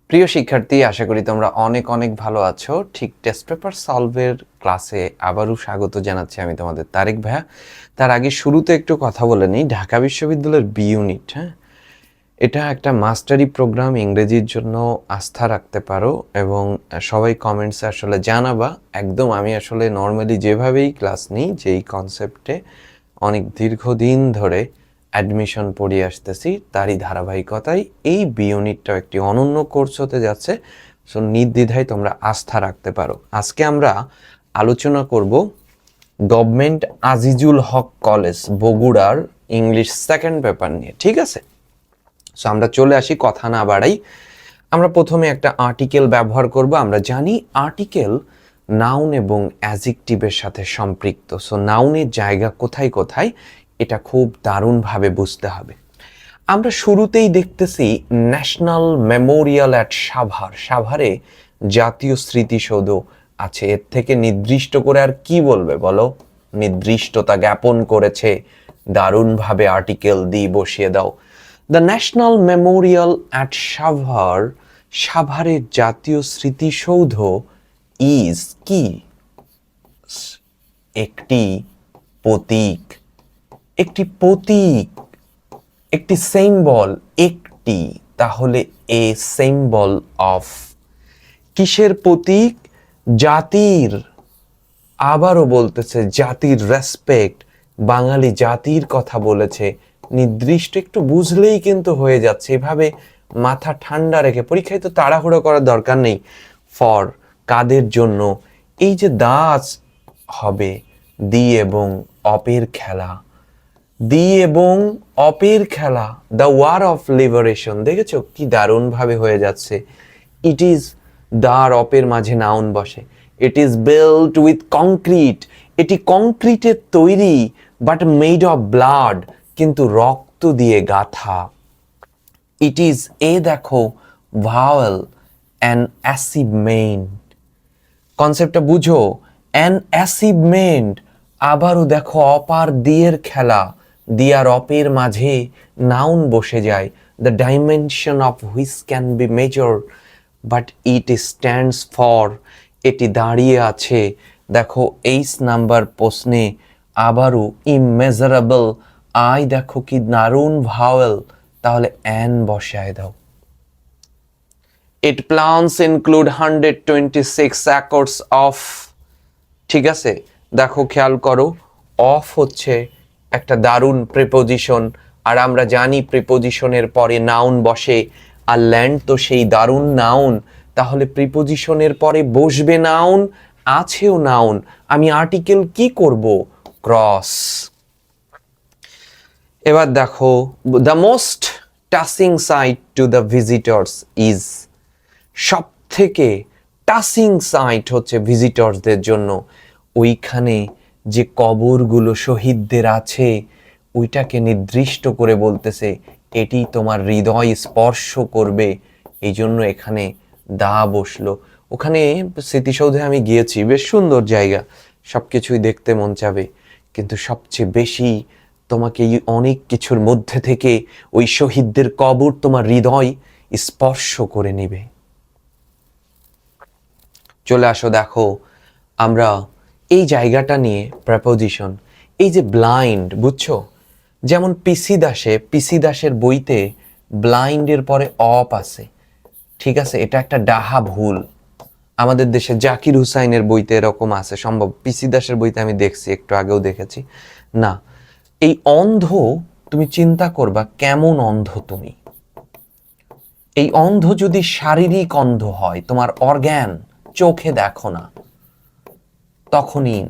প্রিয় শিক্ষার্থী, আশা করি তোমরা অনেক অনেক ভালো আছো। ঠিক টেস্ট পেপার সলভের ক্লাসে আবারও স্বাগত জানাচ্ছি আমি তোমাদের তারেক ভাইয়া। তার আগে শুরুতে একটু কথা বলে নিই, ঢাকা বিশ্ববিদ্যালয়ের বি ইউনিট, হ্যাঁ, এটা একটা মাস্টারি প্রোগ্রাম, ইংরেজির জন্য আস্থা রাখতে পারো এবং সবাই কমেন্টসে আসলে জানাবা। একদম আমি আসলে নর্মালি যেভাবেই ক্লাস নিই, যেই কনসেপ্টে অনেক দীর্ঘদিন ধরে অ্যাডমিশন পড়িয়ে আসতেছি, তারই ধারাবাহিকতায় এই বি ইউনিটটাও একটি অনন্য কোর্স হতে যাচ্ছে। সো নির্দ্বিধায় তোমরা আস্থা রাখতে পারো। আজকে আমরা আলোচনা করব গভর্নমেন্ট আজিজুল হক কলেজ বগুড়ার ইংলিশ সেকেন্ড পেপার নিয়ে, ঠিক আছে? সো আমরা চলে আসি, কথা না বাড়াই। আমরা প্রথমে একটা আর্টিকেল ব্যবহার করব। আমরা জানি আর্টিকেল নাউন এবং অ্যাডজেক্টিভের সাথে সম্পৃক্ত। সো নাউনের জায়গা কোথায় কোথায় এটা খুব দারুণভাবে বুঝতে হবে। আমরা শুরুতেই দেখতেছি ন্যাশনাল মেমোরিয়াল অ্যাট সাভার। সাভারে জাতীয় স্মৃতিসৌধ আছে। এর থেকে নির্দিষ্ট করে আর কি বলবে বলো? নির্দিষ্টতা জ্ঞাপন করেছে, দারুণভাবে আর্টিকেল দিয়ে বসিয়ে দাও। The national Memorial at Savar, সাভারের জাতীয় স্মৃতিসৌধ ইজ কি? একটি প্রতীক। একটি প্রতীক, একটি সিম্বল। একটি, তাহলে এ সিম্বল অফ কিসের প্রতীক? জাতির। আবারও বলতেছে জাতির রেসপেক্ট, বাঙালি জাতির কথা বলেছে। নির্দিষ্ট একটু বুঝলেই কিন্তু হয়ে যাচ্ছে। এভাবে মাথা ঠান্ডা রেখে, পরীক্ষায় তো তাড়াহুড়ো করার দরকার নেই। ফর, কাদের জন্য? এই যে দাস হবে, দি এবং অপের খেলা, দি এবং অপের খেলা, দ্য ওয়ার অফ লিবারেশন। দেখেছো কি দারুণ ভাবে হয়ে যাচ্ছে। ইট ইজ, দার অপের মাঝে নাউন বসে। It is built with concrete, এটি কংক্রিটের তৈরি, বাট মেড অফ ব্লাড, কিন্তু রক্ত দিয়ে গাথা। ইট ইজ, এ দেখো, ভাওয়েল অ্যান অ্যাচিভমেন্ট। কনসেপ্টটা বুঝো, অ্যান অ্যাচিভমেন্ট। আবারও দেখো অপার দিয়ের খেলা, দিয়ার অপের মাঝে নাউন বসে যায়। The dimension of which can be measure, but it stands for, এটি দাঁড়িয়ে আছে। দেখো এইচ নাম্বার প্রশ্নে আবারও ইমেজারেবল, আই দেখো কি দারুণ ভাওয়েল, তাহলে অ্যান বসায় দাও। It plans include 126 acres of, ঠিক আছে? দেখো খেয়াল করো, অফ হচ্ছে একটা দারুণ প্রিপোজিশন, আর আমরা জানি প্রিপোজিশনের পরে নাউন বসে, আর ল্যান্ড তো সেই দারুণ নাউন। তাহলে প্রিপোজিশনের পরে বসবে নাউন, আছেও নাউন। আমি আর্টিকেল কি করব? ক্রস। এবার দেখো, the most touching sight to the visitors is, সব থেকে টাচিং সাইট হচ্ছে ভিজিটরসদের জন্য ওইখানে যে কবরগুলো শহীদদের আছে, ওইটাকে নির্দিষ্ট করে বলতেছে এটি তোমার হৃদয় স্পর্শ করবে। এই জন্য এখানে দা বসলো। ওখানে স্মৃতিসৌধে আমি গিয়েছি, বেশ সুন্দর জায়গা, সব কিছুই দেখতে মন চাবে, কিন্তু সবচেয়ে বেশি তোমাকে এই অনেক কিছুর মধ্যে থেকে ওই শহীদদের কবর তোমার হৃদয় স্পর্শ করে নেবে। চলে আসো, দেখো আমরা এই জায়গাটা নিয়ে প্রেপোজিশন, এই যে ব্লাইন্ড, বুঝছো? যেমন পিসি দাসের বইতে ব্লাইন্ডের পরে অপ আছে, ঠিক আছে? এটা একটা ডাহা ভুল। আমাদের দেশে জাকির হুসাইনের বইতে এরকম আছে সম্ভব, পিসি দাসের বইতে আমি দেখছি, একটু আগেও দেখেছি। না, এই অন্ধ, তুমি চিন্তা করবা কেমন অন্ধ তুমি। এই অন্ধ যদি শারীরিক অন্ধ হয়, তোমার অর্গ্যান চোখে দেখো না, তখনই।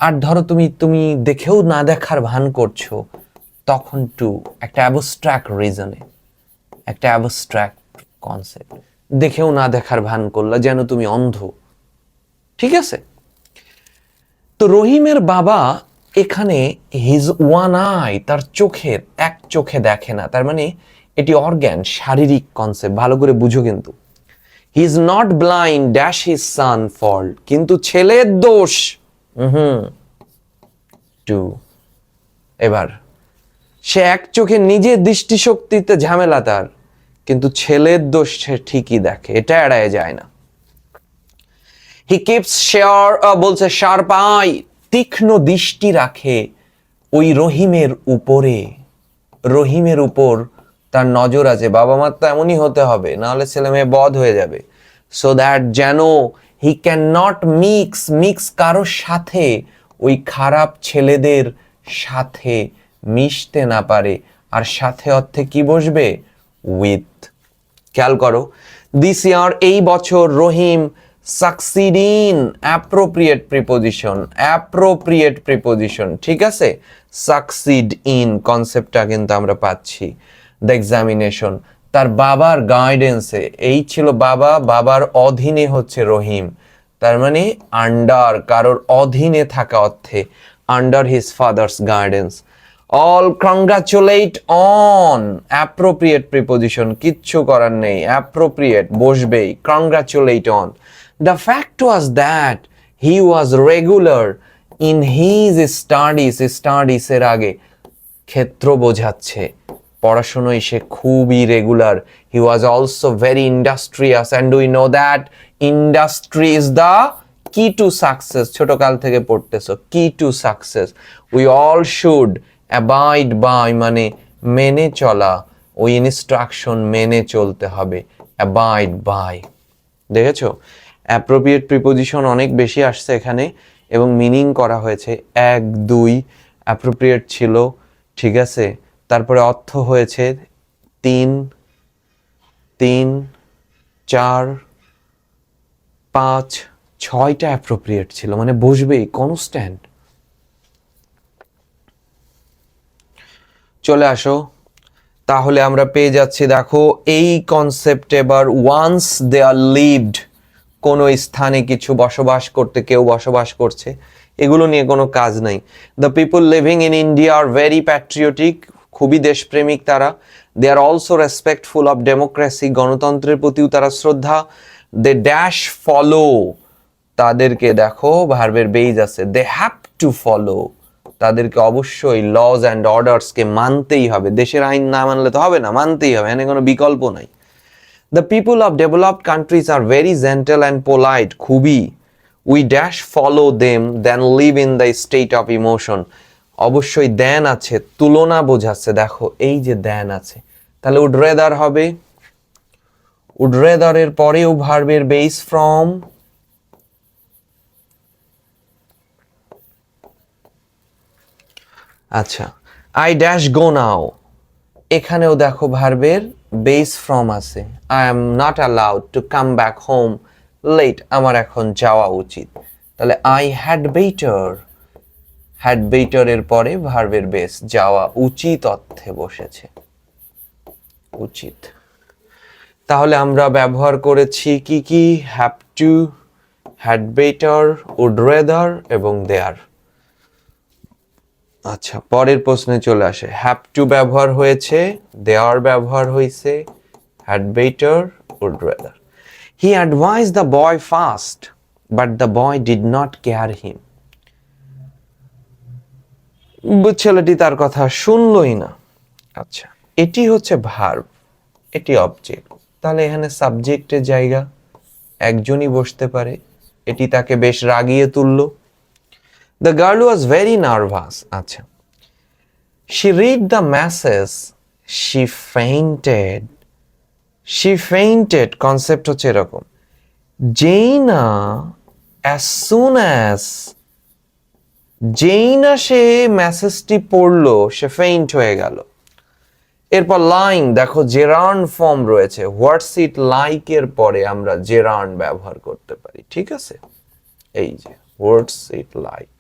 আর ধরো তুমি দেখেও না দেখার ভান করছো, তখন টু, একটা অ্যাবস্ট্রাক্ট রিজনে, একটা অ্যাবস্ট্রাক্ট কনসেপ্ট, দেখেও না দেখার ভান করলা যেন তুমি অন্ধ, ঠিক আছে? তো রহিমের বাবা এখানে হিজ ওয়ান আই, তার চোখের এক চোখে দেখে না, তার মানে এটি অর্গ্যান, শারীরিক কনসেপ্ট, ভালো করে বুঝো কিন্তু। He is not blind dash his son fault, কিন্তু ছেলের দোষ। টু, এবার সে এক চোখে নিজের দৃষ্টিশক্তিতে ঝামেলা তার, কিন্তু ছেলের দোষ সে ঠিকই দেখে, এটা এড়ায় যায় না। হি কিপস বলছে শার্প আই, তীক্ষ্ণ দৃষ্টি রাখে ওই রহিমের উপরে, রহিমের উপর তার নজর আছে। বাবা মার তো এমনই হতে হবে, নাহলে ছেলে মেয়ে বধ হয়ে যাবে। সো দ্যাট যেন হি ক্যান নট মিক্স কারোর সাথে, ওই খারাপ ছেলেদের সাথে মিশতে না পারে। আর সাথে অর্থে কি বসবে? উইথ। খেয়াল করো, দিস ইয়ার এই বছর রহিম সাকসিড ইন অ্যাপ্রোপ্রিয়েট প্রিপোজিশন, ঠিক আছে? সাকসিড ইন কনসেপ্টটা কিন্তু আমরা পাচ্ছি। দ্য এক্সামিনেশন, তার বাবার গাইডেন্সে, এই ছিল বাবা, বাবার অধীনে হচ্ছে রহিম, তার মানে আন্ডার, কারোর অধীনে থাকা অর্থে, under his father's guidance. All congratulate on appropriate preposition, কিচ্ছু করার নেই, অ্যাপ্রোপ্রিয়েট বসবেই, congratulate on. The fact was that he was regular in his studies এর আগে ক্ষেত্র বোঝাচ্ছে, পড়াশোনায় সে খুবই regular. He was also very industrious, and we know that industry is the key to success. ছোটকাল থেকে পড়তেছো, key to success. We all should abide by, মানে মেনে চলা, ওই ইনস্ট্রাকশন মেনে চলতে হবে, অ্যাবাইড বাই। দেখেছো, অ্যাপ্রোপ্রিয়েট প্রিপোজিশন অনেক বেশি আসছে এখানে, এবং মিনিং করা হয়েছে। 1 2 অ্যাপ্রোপ্রিয়েট ছিল, ঠিক আছে। তারপরে অর্থ হয়েছে 3 3 4 5 6টা অ্যাপ্রোপ্রিয়েট ছিল, মানে বসবেই, কনস্ট্যান্ট। চলে আসো, তাহলে আমরা পেয়ে যাচ্ছি, দেখো এই কনসেপ্ট এবার, ওয়ান্স দে আর লিভড, কোনো স্থানে কিছু বসবাস করতে, কেউ বসবাস করছে, এগুলো নিয়ে কোনো কাজ নাই। The people living in India are very patriotic, খুবই দেশপ্রেমিক তারা। They are also respectful of democracy, গণতন্ত্রের প্রতিও তারা শ্রদ্ধা। দে ড্যাশ ফলো, তাদেরকে দেখো ভার্বের বেইজ আছে, দে হ্যাভ টু ফলো, তাদেরকে অবশ্যই লজ অ্যান্ড অর্ডার্সকে মানতেই হবে, দেশের আইন না মানলে তো হবে না, মানতেই হবে, এখানে কোনো বিকল্প নাই। The people of developed countries are very gentle and polite, খুবই। We dash follow them then live in the state of emotion, অবশ্যই দেন আছে, তুলনা বোঝাচ্ছে, দেখো এই যে দেন আছে, তাহলে উড রেদার হবে, উড রেদারের পরেও ভার্বের বেস ফ্রম, আচ্ছা। আই ড্যাশ গো নাও, এখানেও দেখো ভার্বের বেস ফ্রম আছে। I am not allowed to come back home late, আমার এখন যাওয়া উচিত। তাহলে আই হ্যাড বেটারের পরে ভার্বের বেস, যাওয়া উচিত অর্থে বসেছে, উচিত। তাহলে আমরা ব্যবহার করেছি কি কি? Have to, had better, would rather এবং দেয়ার। আচ্ছা, পরের প্রশ্নে চলে আসে। হ্যাভ টু ব্যবহার হয়েছে, দেয়ার ব্যবহার হয়েছে, had better, would rather. He advise the boy first but the boy did not care him, ছেলেটি তার কথা শুনলই না। আচ্ছা, এটি হচ্ছে ভার্ব, এটি অবজেক্ট, তাহলে এখানে সাবজেক্টের জায়গা, একজনই বসতে পারে, এটি তাকে বেশ রাগিয়ে তুললো। The girl was very nervous. আচ্ছা, she read the message, she fainted. She fainted concept হচ্ছে এরকম, যেই না সে মেসেজটি পড়লো, সে ফেইন্ট হয়ে গেল। এরপর লাইন দেখো, জেরার্ন ফর্ম রয়েছে, হোয়াটস ইট লাইক এর পরে আমরা জেরার্ন ব্যবহার করতে পারি, ঠিক আছে? এই যে what's it like.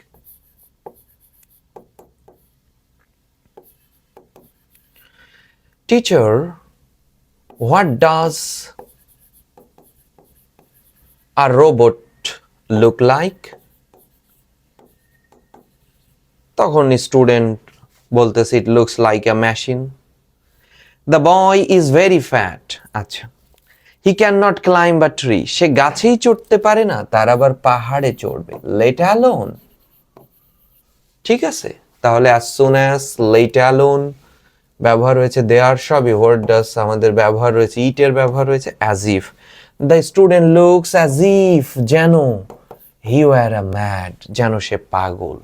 Teacher, what does a robot look like? তখন স্টুডেন্ট বলতেছে it looks like a machine. The boy is very fat. আচ্ছা, he cannot climb a tree. সে গাছেই চড়তে পারে না, তার আবার পাহাড়ে চড়বে, let alone, ঠিক আছে? তাহলে as soon as, let alone, ব্যবহার হয়েছে দেয়ার, সবই হোয়াট ডাজ আমাদের ব্যবহার রয়েছে, ইটের ব্যবহার রয়েছে as if. The student looks as if, যেন, হি ওয়ার আ ম্যাড, যেন সে পাগল।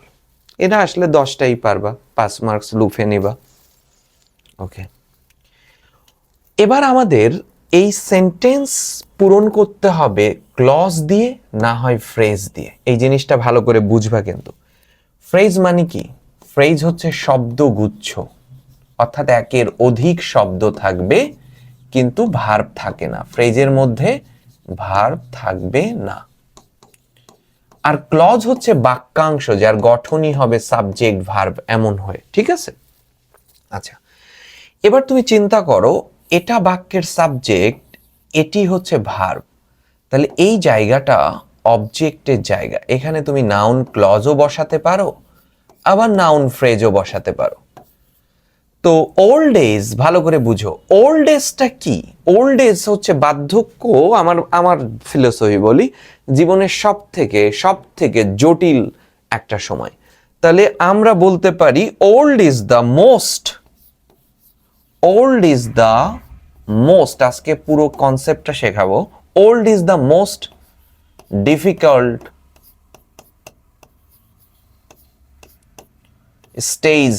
এটা আসলে 10টাই পারবা, 5 মার্কস লুফে নিবা। ওকে, এবার আমাদের এই সেন্টেন্স পূরণ করতে হবে ক্লজ দিয়ে, না হয় ফ্রেজ দিয়ে। এই জিনিসটা ভালো করে বুঝবা কিন্তু। ফ্রেজ মানে কি? ফ্রেজ হচ্ছে শব্দগুচ্ছ, অর্থাৎ একের অধিক শব্দ থাকবে কিন্তু ভার্ব থাকে না। ফ্রেজের মধ্যে ভার্ব থাকবে না। আর ক্লজ হচ্ছে বাক্যাংশ যার গঠনই হবে সাবজেক্ট ভার্ব এমন হয়, ঠিক আছে? আচ্ছা, এবার তুমি চিন্তা করো, এটা বাক্যের সাবজেক্ট, এটি হচ্ছে ভার্ব, তাহলে এই জায়গাটা অবজেক্টের জায়গা। এখানে তুমি নাউন ক্লজও বসাতে পারো, আবার নাউন ফ্রেজও বসাতে পারো। তো ওল্ড এজ, ভালো করে বুঝো, ওল্ড এজটা কি? ওল্ড এজ হচ্ছে বার্ধক্য। আমার ফিলোসফি বলি, জীবনের সব থেকে জটিল একটা সময়। তাহলে আমরা বলতে পারি old is the most, old is the most, আজকে পুরো কনসেপ্টটা শেখাবো। Old is the most difficult stage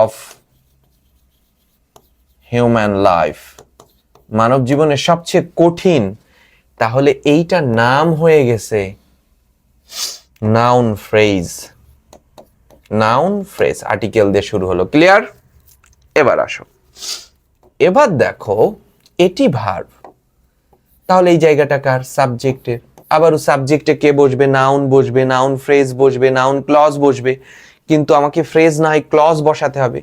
of human life, মানব জীবনের সবচেয়ে কঠিন। তাহলে এইটা নাম হয়ে গেছে noun phrase. Noun phrase article দিয়ে শুরু হলো, ক্লিয়ার? এবার আসো, এবার দেখো এটি ভার্ব, তাহলে এই জায়গাটা কার? সাবজেক্টের। আবারও সাবজেক্টে কে বসবে? নাউন বসবে, নাউন ফ্রেজ বসবে, নাউন ক্লজ বসবে, কিন্তু আমাকে ফ্রেজ না হয় ক্লজ বসাতে হবে।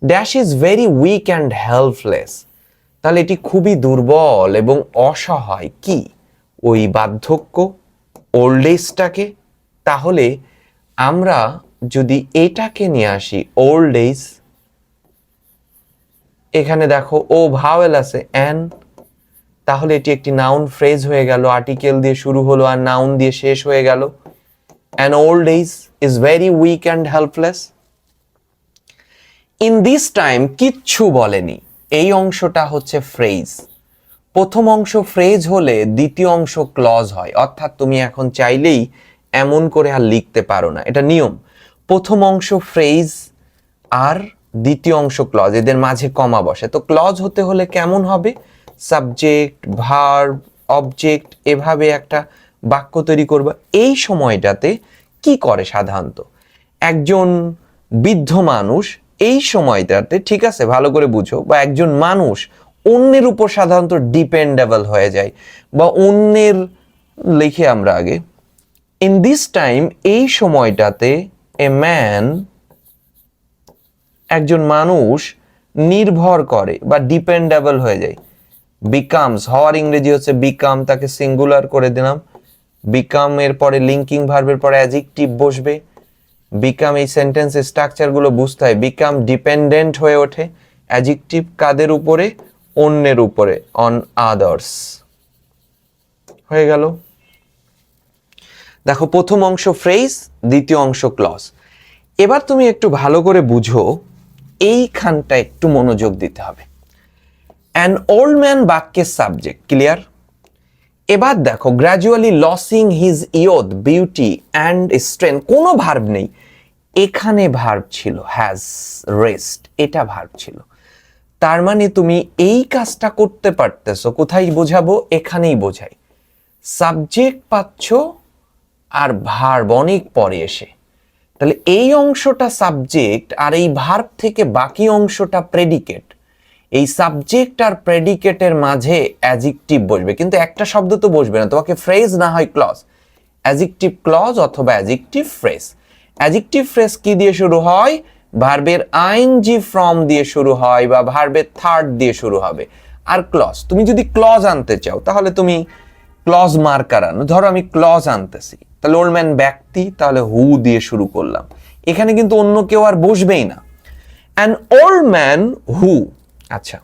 Dash is very weak and helpless, তাহলে এটি খুবই দুর্বল এবং অসহায়। কি? ওই বার্ধক্য, ওল্ড এজটাকে। তাহলে আমরা যদি এটাকে নিয়ে আসি, ওল্ড এজ, এখানে দেখো ও ভাওয়েল আছে অ্যান, তাহলে এটি একটি নাউন ফ্রেজ হয়ে গেল, আর্টিকেল দিয়ে শুরু হলো আর নাউন দিয়ে শেষ হয়ে গেল। An old age is very weak and helpless. In this time কিচ্ছু বলেনি, এই অংশটা হচ্ছে ফ্রেজ। প্রথম অংশ ফ্রেজ হলে দ্বিতীয় অংশ ক্লজ হয়, অর্থাৎ তুমি এখন চাইলেই এমন করে আর লিখতে পারো না, এটা নিয়ম। প্রথম অংশ ফ্রেজ আর দ্বিতীয় অংশ ক্লজ, এদের মাঝে কমা বসে। তো ক্লজ হতে হলে কেমন হবে? সাবজেক্ট, ভার্ব, অবজেক্ট, এভাবে একটা বাক্য তৈরি করবা। এই সময়টাতে কি করে সাধারণত একজন বৃদ্ধ মানুষ, এই সময়টাতে, ঠিক আছে ভালো করে বুঝো, বা একজন মানুষ অন্যের উপর সাধারণত ডিপেন্ডেবল হয়ে যায়, বা অন্যের, লিখে আমরা আগে, ইন দিস টাইম, এই সময়টাতে, এ ম্যান, একজন মানুষ নির্ভর করে বা ডিপেন্ডেবল হয়ে যায়। বিকামস, হওয়ার ইংরেজি হচ্ছে বিকাম, তাকে সিঙ্গুলার করে দিলাম। বিকাম এর পরে লিঙ্কিং ভার্বের পরে অ্যাডজেক্টিভ বসবে। বিকাম, এই সেন্টেন্সের স্ট্রাকচারগুলো বুঝতে হয়। বিকাম ডিপেন্ডেন্ট হয়ে ওঠে, অ্যাডজেক্টিভ কাদের উপরে? অন্যের উপরে, অন আদার্স। হয়ে গেল। দেখো প্রথম অংশ ফ্রেজ, দ্বিতীয় অংশ ক্লজ। এবার তুমি একটু ভালো করে বুঝো, এইখানটা একটু মনোযোগ দিতে হবে। অ্যান ওল্ড ম্যান বাক্যের সাবজেক্ট, ক্লিয়ার? এবার দেখো, gradually losing his youth, beauty and strength, কোনো ভার্ব নেই। এখানে ভার্ব ছিল, হ্যাজ, রেস্ট, এটা ভার্ব ছিল। তার মানে তুমি এই কাজটা করতে পারতেছো, কোথায় বোঝাবো? এখানেই বোঝাই। সাবজেক্ট পাচ্ছ আর ভার্ব অনেক পরে এসে, তাহলে এই অংশটা সাবজেক্ট আর এই ভার্ব থেকে বাকি অংশটা প্রেডিকেট। এই সাবজেক্ট আর প্রেডিকেটের মাঝে অ্যাডজেক্টিভ বসবে, কিন্তু একটা শব্দ তো বসবে না, তোমাকে ফ্রেজ না হয় ক্লজ, অ্যাডজেক্টিভ ক্লজ অথবা অ্যাডজেক্টিভ ফ্রেজ। অ্যাডজেক্টিভ ফ্রেজ কি দিয়ে শুরু হয়? ভার্বের আইএনজি ফর্ম দিয়ে শুরু হয় বা ভার্বের থার্ড দিয়ে শুরু হবে। আর ক্লজ, তুমি যদি ক্লজ আনতে চাও তাহলে তুমি ক্লজ মার্কার আনো। ধরো আমি ক্লজ আনতেছি, তাহলে ওল্ড ম্যান ব্যক্তি, তাহলে হু দিয়ে শুরু করলাম। এখানে কিন্তু অন্য কেউ আর বসবেই না। অ্যান ওল্ড ম্যান হু, আচ্ছা,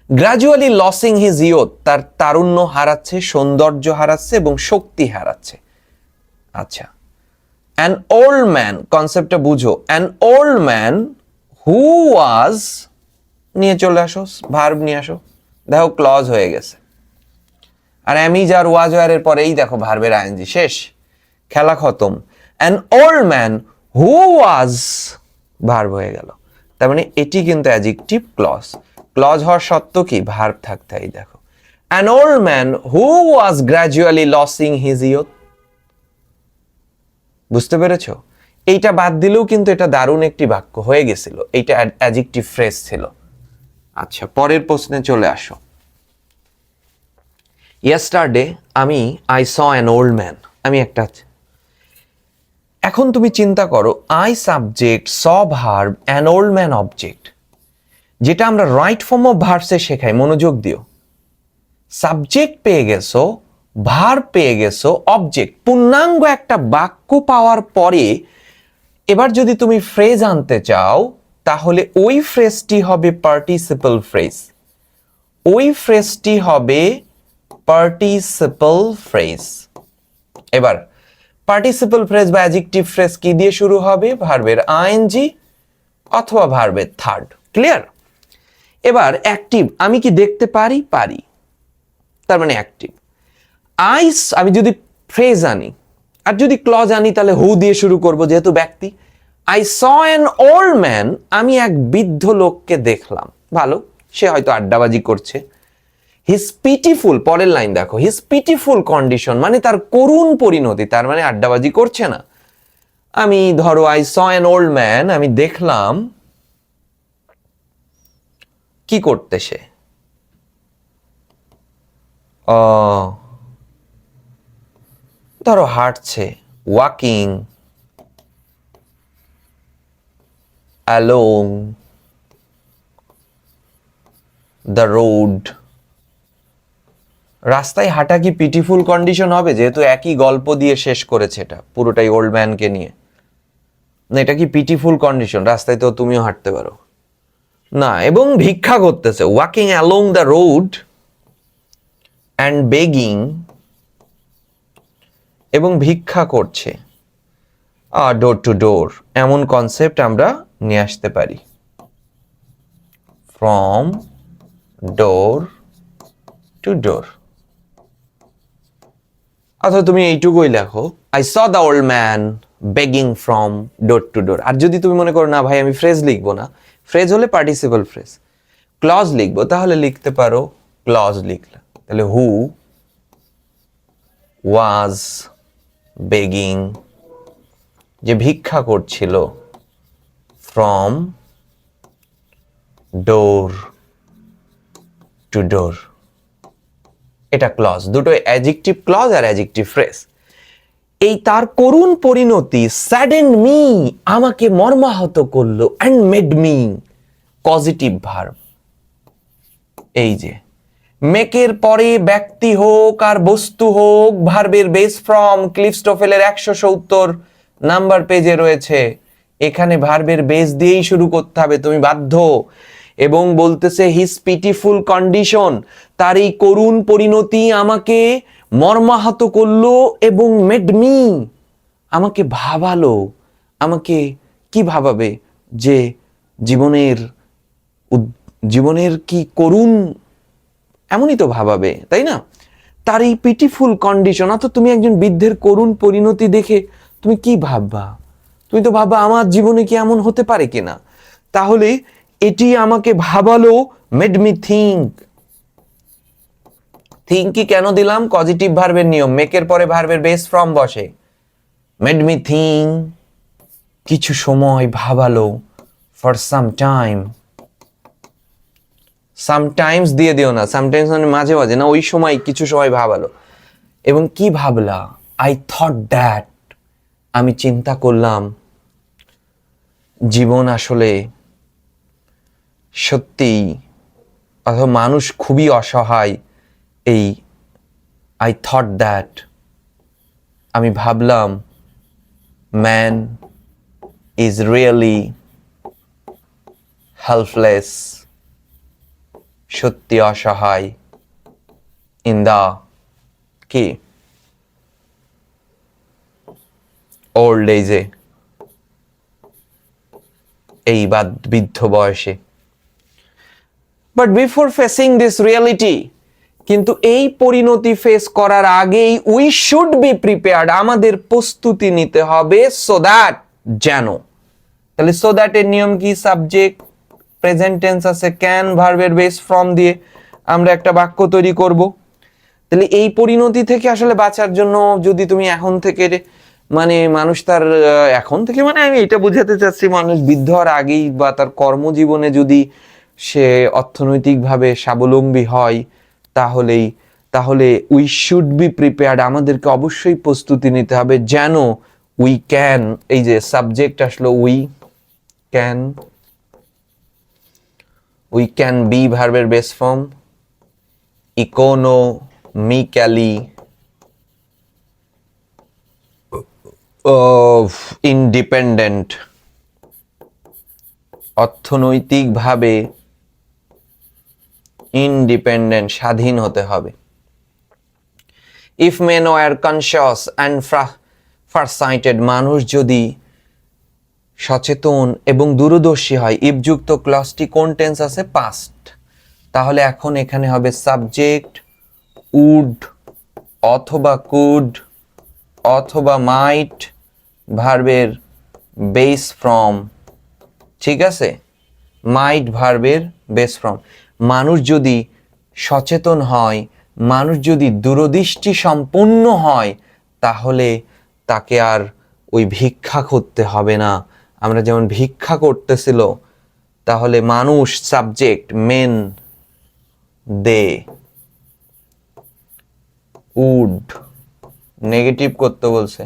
গ্র্যাজুয়ালি লসিং হিজ ইয়থ, তার তারুণ্য হারাচ্ছে, সৌন্দর্য হারাচ্ছে এবং শক্তি হারাচ্ছে। আচ্ছা, অ্যান ওল্ড ম্যান, কনসেপ্টটা বুঝো, অ্যান ওল্ড ম্যান হু ওয়াজ, নিয়ে চলে আসো, ভার্ব নিয়ে আসো, দেখো ক্লজ হয়ে গেছে। আর অ্যামিজ আর ওয়াজ এর পরেই দেখো ভার্বের আইএনজি, শেষ, খেলা খতম। An old man who was, verb হয়ে গেল। তার মানে এটি কিন্তু অ্যাডজেক্টিভ ক্লজ। ক্লজ হওয়ার সত্ত্ব কি, ভার্ব থাকতে হয়। দেখো, an old man who was gradually losing his youth. বুঝতে পেরেছো? এইটা বাদ দিলেও কিন্তু এটা দারুণ একটি বাক্য হয়ে গেছিল, এইটা অ্যাডজেক্টিভ ফ্রেজ ছিল। আচ্ছা, পরের প্রশ্নে চলে আসো। Yesterday I saw an old man, আমি একটা, এখন তুমি চিন্তা করো, I subject, saw verb, an old man object, যেটা আমরা রাইট ফর্ম অফ ভার্বসে শেখাই, মনোযোগ দিও। সাবজেক্ট পেয়ে গেছো, ভার্ব পেয়ে গেছো, অবজেক্ট, পূর্ণাঙ্গ একটা বাক্য পাওয়ার পরে এবার যদি তুমি ফ্রেজ আনতে চাও, তাহলে ওই ফ্রেজটি হবে পার্টিসিপল ফ্রেজ, ওই ফ্রেজটি হবে পার্টিসিপল ফ্রেজ। এবার পার্টিসিপল ফ্রেজ বা অ্যাডজেক্টিভ ফ্রেজ কি দিয়ে শুরু হবে, ভার্বের আইএনজি অথবা ভার্বের থার্ড। ক্লিয়ার? এবার অ্যাক্টিভ, আমি কি দেখতে পারি, পারি, তার মানে অ্যাক্টিভ। আমি যদি ফ্রেজ আনি আর যদি ক্লজ আনি, তাহলে হু দিয়ে শুরু করব, যেহেতু ব্যক্তি। I saw an old man, আমি এক বৃদ্ধ লোককে দেখলাম, ভালো, সে হয়তো আড্ডাবাজি করছে। হিজ পিটিফুল, পরের লাইন দেখো, হিজ পিটিফুল কন্ডিশন, মানে তার করুণ পরিণতি, তার মানে আড্ডাবাজি করছে না। আমি ধরো I saw an old man, আমি দেখলাম কি করতে সে, ধরো হাঁটছে, ওয়াকিং along the road। রাস্তায় হাঁটা কি পিটিফুল কন্ডিশন হবে, যেহেতু একই গল্প দিয়ে শেষ করেছে, এটা পুরোটাই ওল্ড ম্যানকে নিয়ে, না এটা কি পিটিফুল কন্ডিশন? রাস্তায় তো তুমিও হাঁটতে পারো না। এবং ভিক্ষা করতেছে, walking along the road and begging, এবং ভিক্ষা করছে, ডোর টু ডোর, এমন কনসেপ্ট আমরা নিয়ে আসতে পারি, ফ্রম ডোর টু ডোর। অথবা তুমি এইটুকুই লেখো, I saw the old man begging from door to door. আর যদি তুমি মনে করো না ভাই আমি ফ্রেজ লিখবো না, ফ্রেজ হলে পার্টিসিপল ফ্রেজ, ক্লজ লিখবো, তাহলে লিখতে পারো, ক্লজ লিখলে তাহলে হু ওয়াজ বেগিং, যে ভিক্ষা করছিল, ফ্রম ডোর টু ডোর। এটা ক্লজ, দুটো অ্যাডজেক্টিভ ক্লজ আর অ্যাডজেক্টিভ ফ্রেজ। এই তার করুণ পরিণতি, স্যাডেন মি, আমাকে মর্মাহত করলো, and made me, positive verb. এই যে মেকের পরে ব্যক্তি হোক আর বস্তু হোক, ভার্বের বেস ফ্রম ক্লিফস্টোফেলের 170 নাম্বার পেজে রয়েছে, এখানে ভার্বের বেস দিয়েই শুরু করতে হবে, তুমি বাধ্য। এবং বলতেছে হিজ পিটিফুল কন্ডিশন, তার এই করুণ পরিণতি আমাকে মর্মাহত করলো, এবং মেড মি, আমাকে ভাবালো। আমাকে কি ভাবাবে, যে জীবনের জীবনের কি করুণ, এমনই তো ভাবাবে, তাই না? তার এই পিটিফুল কন্ডিশন, অর্থাৎ তুমি একজন বৃদ্ধের করুণ পরিণতি দেখে তুমি কি ভাববা? তুমি তো ভাববা আমার জীবনে কি এমন হতে পারে কিনা। তাহলে এটি আমাকে ভাবালো, মেড মি থিঙ্ক। থিঙ্ক কি কেন দিলাম? পজিটিভ ভার্বের নিয়ম, মেকের পরে ভার্বের বেস ফ্রম বসে। মেড মি থিঙ্ক, কিছু সময় ভাবালো, ফর সাম টাইম। সামটাইমস দিয়ে দিও না, সামটাইমস মানে মাঝে মাঝে না, ওই সময় কিছু সময় ভাবালো। এবং কি ভাবলা? আই থট দ্যাট, আমি চিন্তা করলাম জীবন আসলে সত্যি, অথবা মানুষ খুবই অসহায়। এই আই থট দ্যাট, আমি ভাবলাম ম্যান ইজ রিয়েলি হেল্পলেস, সত্যি অসহায়, ইন দা কি ওল্ড এজে, এই বৃদ্ধ বয়সে। But before facing this reality, কিন্তু এই পরিণতি ফেস করার আগেই উই শুড বি প্রিপেয়ার্ড, আমাদের প্রস্তুতি নিতে হবে, সো দ্যাট, যেন। তাহলে সো দ্যাট এর নিয়ম কি? সাবজেক্ট, প্রেজেন্ট টেন্স আছে, ক্যান, ভার্বের বেস ফর্ম দিয়ে আমরা একটা বাক্য তৈরি করব। তাহলে এই পরিণতি থেকে আসলে বাঁচার জন্য যদি তুমি এখন থেকে মানে মানুষ তার এখন থেকে মানে আমি এটা বোঝাতে চাচ্ছি, মানুষ বৃদ্ধ হওয়ার আগেই বা তার কর্মজীবনে যদি সে অর্থনৈতিকভাবে স্বাবলম্বী হয়, তাহলে উই শুড বি প্রিপেয়ার্ড, আমাদেরকে অবশ্যই প্রস্তুতি নিতে হবে যেন উই ক্যান, এই যে সাবজেক্ট আসলো উই ক্যান বি ভার্বের বেস ফর্ম, ইকোনমিক্যালি ইন্ডিপেন্ডেন্ট, অর্থনৈতিকভাবে ইন্ডিপেন্ডেন্ট, স্বাধীন হতে হবে। If men were conscious and farsighted, মানুষ যদি সচেতন এবং দূরদর্শী হয়। ইফ যুক্ত ক্লজটি কোন টেন্স আছে? পাস্ট। তাহলে এখন এখানে হবে সাবজেক্ট উড অথবা কুড অথবা মাইট, ভার্বের বেস ফর্ম, ঠিক আছে? মাইট ভার্বের বেস ফর্ম। মানুষ যদি সচেতন হয়, মানুষ যদি দূরদৃষ্টি সম্পন্ন হয়, তাহলে তাকে আর ওই ভিক্ষা করতে হবে না। আমরা যেমন ভিক্ষা করতেছিল, তাহলে মানুষ subject, men they would, negative করতে বলছে,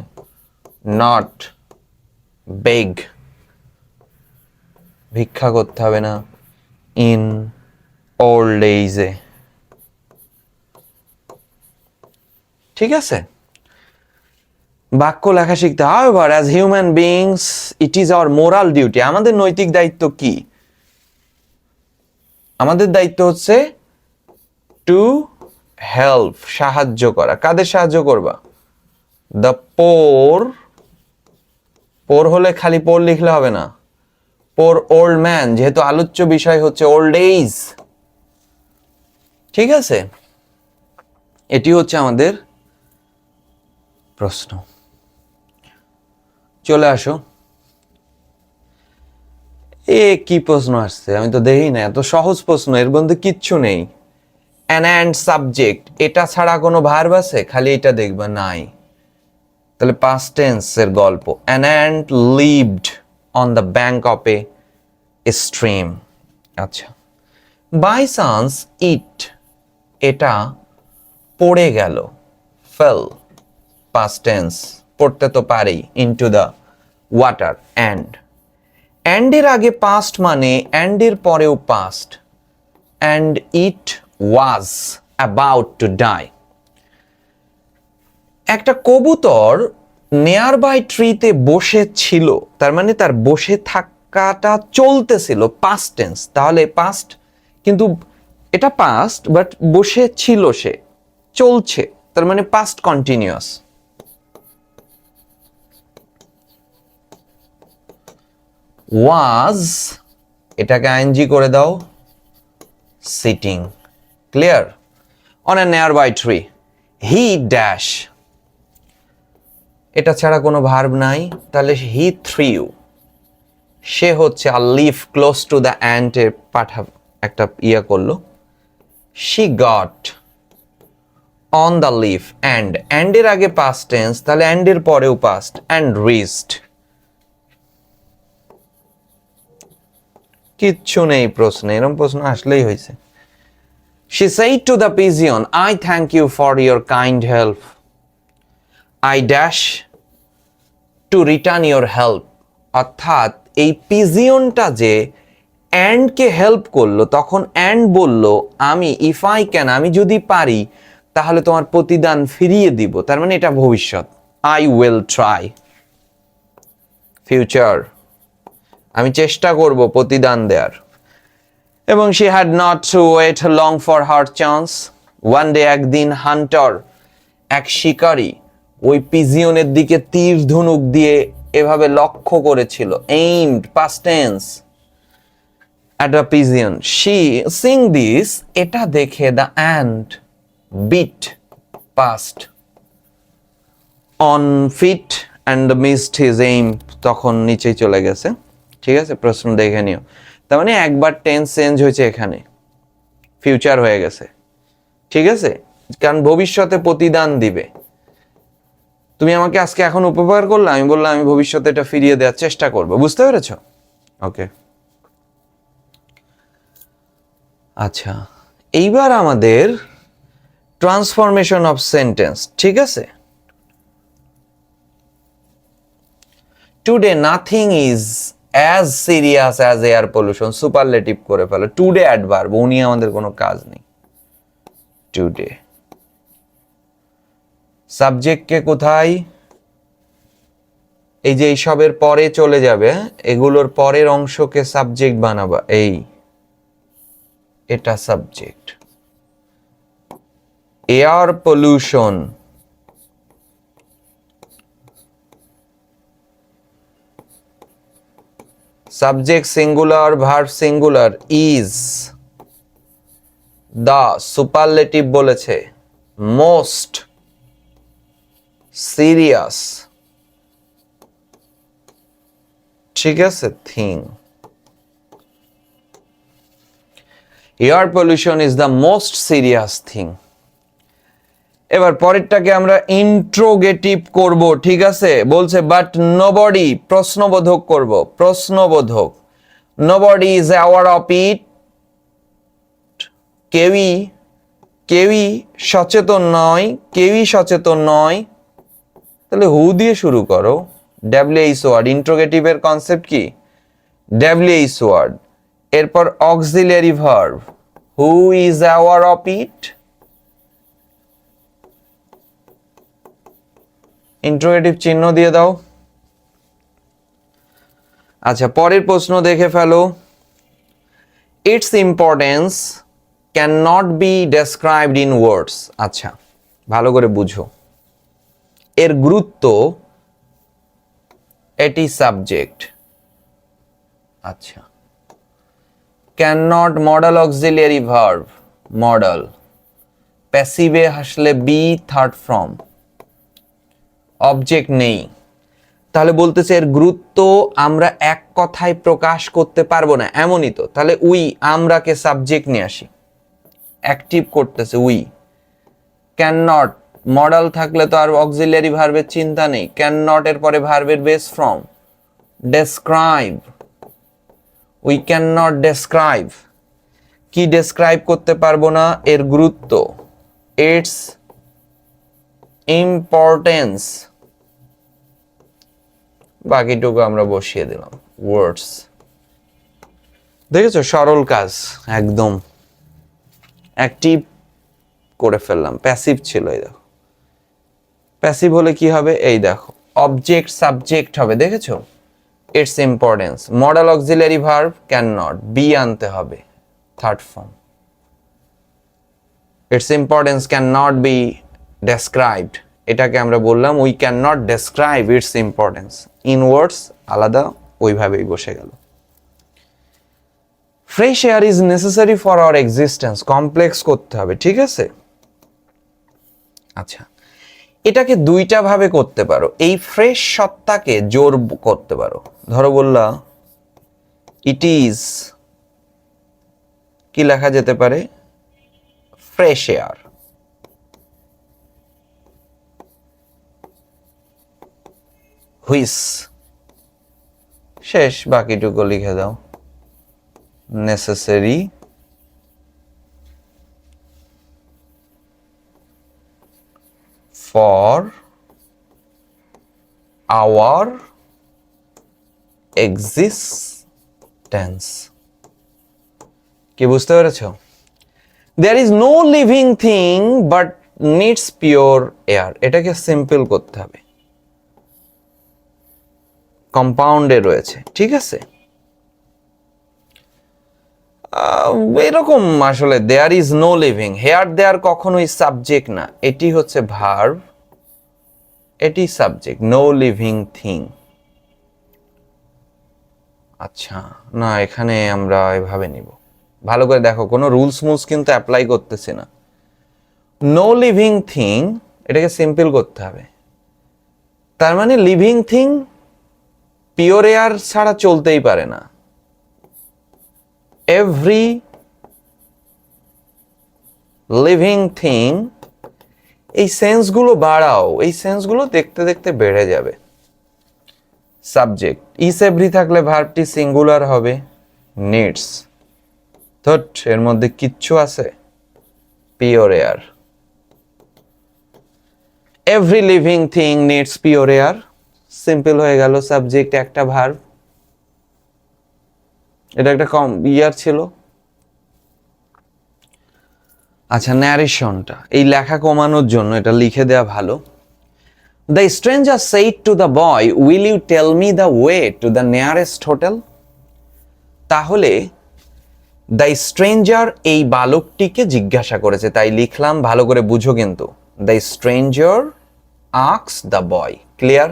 নট বেগ, ভিক্ষা করতে হবে না, ইন ওল্ড এজে, ঠিক আছে? বাক্য লেখা শিখতে হবে। As human beings it is our moral duty, আমাদের নৈতিক দায়িত্ব কি? আমাদের দায়িত্ব হচ্ছে টু হেল্প, সাহায্য করা। কাদের সাহায্য করবা? দ্য পোর, পোর হলে খালি পোর লিখলে হবে না, পোর ওল্ড ম্যান, যেহেতু আলোচ্য বিষয় হচ্ছে ওল্ড এজ, ঠিক আছে? এটি হচ্ছে আমাদের প্রশ্ন। চলে আসো। কি প্রশ্ন আসছে আমি তো দেখি না, এত সহজ প্রশ্ন, এর মধ্যে কিচ্ছু নেই। অ্যান অ্যান্ড সাবজেক্ট, এটা ছাড়া কোনো ভার্ব আছে? খালি এটা দেখবা, নাই। তাহলে পাস্ট টেন্সের গল্প। An and lived on the bank of a stream. আচ্ছা, বাই চান্স ইট, এটা পড়ে গেল, ফেল, পাস্ট টেন্স, পড়তে তো পারেই, ইনটু দ্য ওয়াটার। অ্যান্ড এর আগে পাস্ট মানে অ্যান্ড এর পরেও past. And it was about to die. একটা কবুতর নেয়ার বাই ট্রিতে বসে ছিল, তার মানে তার বসে থাকাটা চলতেছিল, পাস্ট টেন্স। তাহলে পাস্ট, কিন্তু এটা পাস্ট, বাট বসে ছিল, সে চলছে, তার মানে পাস্ট কন্টিনিউয়াস। ওয়াজ, এটাকে আইএনজি করে দাও, সিটিং। ক্লিয়ার? অন এ নেয়ার বাই ট্রি, হি ড্যাশ, এটা ছাড়া কোনো ভার্ব নাই, তাহলে হি থ্রিউ, সে হচ্ছে a leaf close to the ant এর পাঠা একটা ইয়া করলো। She got on the leaf, and এর আগে পাস্ট টেন্স, তাহলে অ্যান্ড এর পরেও পাস্ট, অ্যান্ড রিচড। কিচ্ছু নেই প্রশ্নে, এরকম প্রশ্ন আসলেই হয়েছে। She said to the pigeon, I thank you for your kind help. I dash to return your help. অর্থাৎ এই পিজিয়নটা যে অ্যান্ডকে হেল্প করলো, তখন অ্যান্ড বলল আমি, ইফ আই ক্যান, আমি যদি পারি তাহলে তোমার প্রতিদান ফিরিয়ে দিব, তার মানে এটা ভবিষ্যৎ। আই উইল ট্রাই, ফিউচার, আমি চেষ্টা করব প্রতিদান দেওয়ার। এবং she had not to wait long for her chance. One day, একদিন হান্টার, এক শিকারী, ওই পিজিয়নের দিকে তীর ধনুক দিয়ে এভাবে লক্ষ্য করেছিল, aimed past tense at a pigeon. She seeing this, এটা দেখে the ant beat past on feet and missed his aim. তখন নিচেই চলে গেছে। ঠিক আছে, প্রশ্ন দেখে নিও। তার মানে একবার টেন্স চেঞ্জ হয়েছে, এখানে ফিউচার হয়ে গেছে। ঠিক আছে, কারণ ভবিষ্যতে প্রতিদান দিবে। তুমি আমাকে আজকে এখন উপকার করলে, আমি বললাম আমি ভবিষ্যতে এটা ফিরিয়ে দেওয়ার চেষ্টা করব। বুঝতে পেরেছ? ওকে, আচ্ছা, এইবার আমাদের ট্রান্সফরমেশন অফ সেন্টেন্স। ঠিক আছে, today nothing is as serious as air pollution, superlative করে ফেলো। টুডে অ্যাডভার্ব, উনি আমাদের কোনো কাজ নেই। টুডে সাবজেক্টকে কোথায়, এই যে এইসবের পরে চলে যাবে, এগুলোর পরের অংশকে সাবজেক্ট বানাবা। এটা subject. Air pollution, subject singular, verb singular, is the, superlative বলেছে, মোস্ট সিরিয়াস। ঠিক আছে, thing. Air pollution is the most serious thing. এবার পরেরটাকে আমরা ইন্ট্রোগেটিভ করব। ঠিক আছে, বলছে বাট নোবডি, প্রশ্নবোধক করব, প্রশ্নবোধক। নোবডি ইজ অ্যাওয়ার অফ ইট, কেউই সচেতন নয়, কেউই সচেতন নয়। তাহলে হু দিয়ে শুরু করো, ডাব্লিউএইচ ওয়ার্ড। ইন্ট্রোগেটিভের কনসেপ্ট কি? ডাব্লিউএইচ ওয়ার্ড, এরপর auxiliary verb, who is aware of it, interrogative চিহ্ন দিয়ে দাও। আচ্ছা, পরের প্রশ্ন দেখে ফেলো। Its importance can not be described in words. আচ্ছা, ভালো করে বুঝো, এর গুরুত্ব, এটি সাবজেক্ট। আচ্ছা, can not, modal auxiliary verb, modal. প্যাসিভে আসলে বি, থার্ড ফর্ম, অবজেক্ট নেই। তাহলে বলতেছে এর গুরুত্ব আমরা এক কথায় প্রকাশ করতে পারবো না, এমনই তো। তাহলে উই, আমরাকে সাবজেক্ট নিয়ে আসি, অ্যাক্টিভ করতেছে উই। ক্যান নট, মডেল থাকলে তো আর অক্সিলিয়ারি ভার্বের চিন্তা নেই। ক্যান নট এর পরে ভার্বের base form, describe, we can not describe. কি ডেসক্রাইব করতে পারবো না? এর গুরুত্ব, ইটস ইম্পর্টেন্স। বাকিটুকু আমরা বসিয়ে দিলাম ওয়ার্ডস। দেখেছো, সরল কাজ, একদম অ্যাক্টিভ করে ফেললাম। প্যাসিভ ছিল, এই দেখো। প্যাসিভ হলে কি হবে? এই দেখো, অবজেক্ট সাবজেক্ট হবে। দেখেছো, its importance, modal auxiliary verb, can not, be আনতে হবে, third form. Its importance can not be described, এটাকে আমরা বললাম we can not describe its importance in words, আলাদা ওইভাবেই বসে গেল। Fresh air is necessary for our existence, complex করতে হবে। ঠিক আছে, আচ্ছা, এটাকে দুইটা ভাবে করতে পারো। এই ফ্রেশ সত্তাকে জোর করতে পারো। ধরো বললা ইট ইজ, কি লেখা যেতে পারে? Fresh air. হুইস, শেষ, বাকিটুকু লিখে দাও। Necessary for our existence. কি বুঝতে পেরেছ? There is no living thing but needs pure air. এটাকে সিম্পল করতে হবে, কম্পাউন্ডে রয়েছে। ঠিক আছে, এরকম আসলে there is no living, here there কখনোই সাবজেক্ট না, এটি হচ্ছে ভার্ব, এটি সাবজেক্ট, নো লিভিং থিং। আচ্ছা, না এখানে আমরা এভাবে নিব। ভালো করে দেখো, কোনো রুলস মুলস কিন্তু অ্যাপ্লাই করতেছি না। নো লিভিং থিং, এটাকে সিম্পল করতে হবে। তার মানে লিভিং থিং পিওর এয়ার ছাড়া চলতেই পারে না। এভরি লিভিং থিং, এই সেন্সগুলো বাড়াও, এই সেন্সগুলো দেখতে দেখতে বেড়ে যাবে। সাবজেক্ট, ইস এভরি থাকলে ভার্বটি সিঙ্গুলার হবে, নিডস। থট, এর মধ্যে কিচ্ছু আছে? Pure air. Every living thing needs pure air, simple হয়ে গেল। সাবজেক্ট একটা ভার্ব, এটা একটা কম ইয়ার ছিল। আচ্ছা, ন্যারেশনটা এই লেখা কমানোর জন্য এটা লিখে দেওয়া ভালো। The stranger said to the boy, will you tell me the way to the nearest hotel. তাহলে দ্য স্ট্রেঞ্জার এই বালকটিকে জিজ্ঞাসা করেছে, তাই লিখলাম, ভালো করে বুঝো কিন্তু। The stranger asks the boy, clear?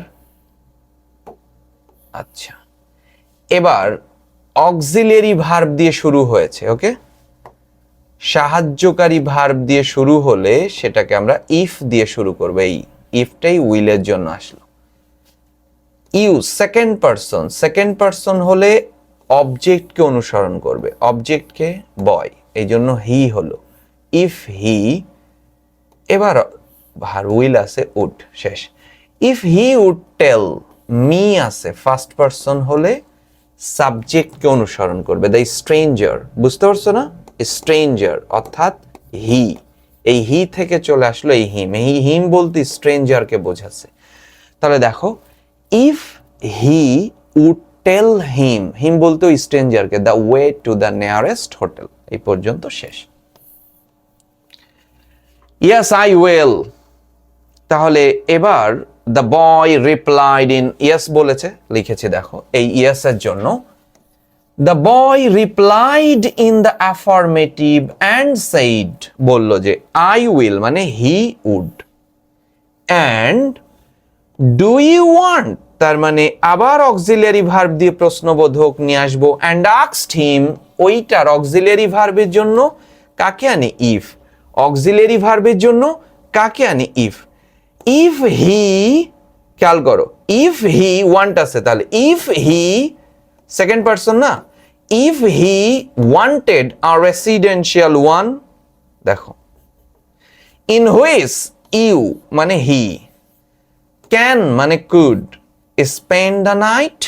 আচ্ছা, এবার অক্সিলিয়ারি ভার্ব দিয়ে শুরু হয়েছে, ওকে? সাহায্যকারী ভার্ব দিয়ে শুরু হলে সেটাকে আমরা ইফ দিয়ে শুরু করব। এই ইফটাই উইলের জন্য আসলো। You second person, second person হলে অবজেক্টকে অনুসরণ করবে, অবজেক্টকে বয়, এই জন্য হি হলো। ইফ হি, এবার ভার্ব উইল আছে উড, শেষ। If he would tell me আছে, ফার্স্ট পারসন হলে সাবজেক্টকে অনুসরণ করবে, দ্য স্ট্রেঞ্জার, বুঝতে পারছো না? স্ট্রেঞ্জার অর্থাৎ হি, এই হি থেকে চলে আসলো এই হিম, এই হিম বলতে স্ট্রেঞ্জারকে বোঝাচ্ছে। তাহলে দেখো, if he would tell him, him বলতে স্ট্রেঞ্জারকে, the way to the nearest hotel, এই পর্যন্ত শেষ। ইয়েস আই উইল, তাহলে এবার the boy replied in, yes বলেছে, লিখেছি দেখো এই ইয়েস এর জন্য। The boy replied in the affirmative and said, বললো যে আই উইল মানে he would, and do you want, তার মানে আবার অক্সিলিয়ারি ভার্ব দিয়ে প্রশ্নবোধক নিয়ে আসবো, অ্যান্ড আস্কড হিম, ওইটার অক্সিলিয়ারি ভার্বের জন্য কাকে আনি? ইফ। অক্সিলিয়ারি ভার্বের জন্য কাকে আনি? ইফ। ইফ হি, খেয়াল করো, ইফ হি ওয়ান্ট আছে, তাহলে ইফ হি সেকেন্ড পারসন না, if he wanted a residential one, দেখো, ইন হুইচ ইউ মানে হি, ক্যান মানে could, spend the night,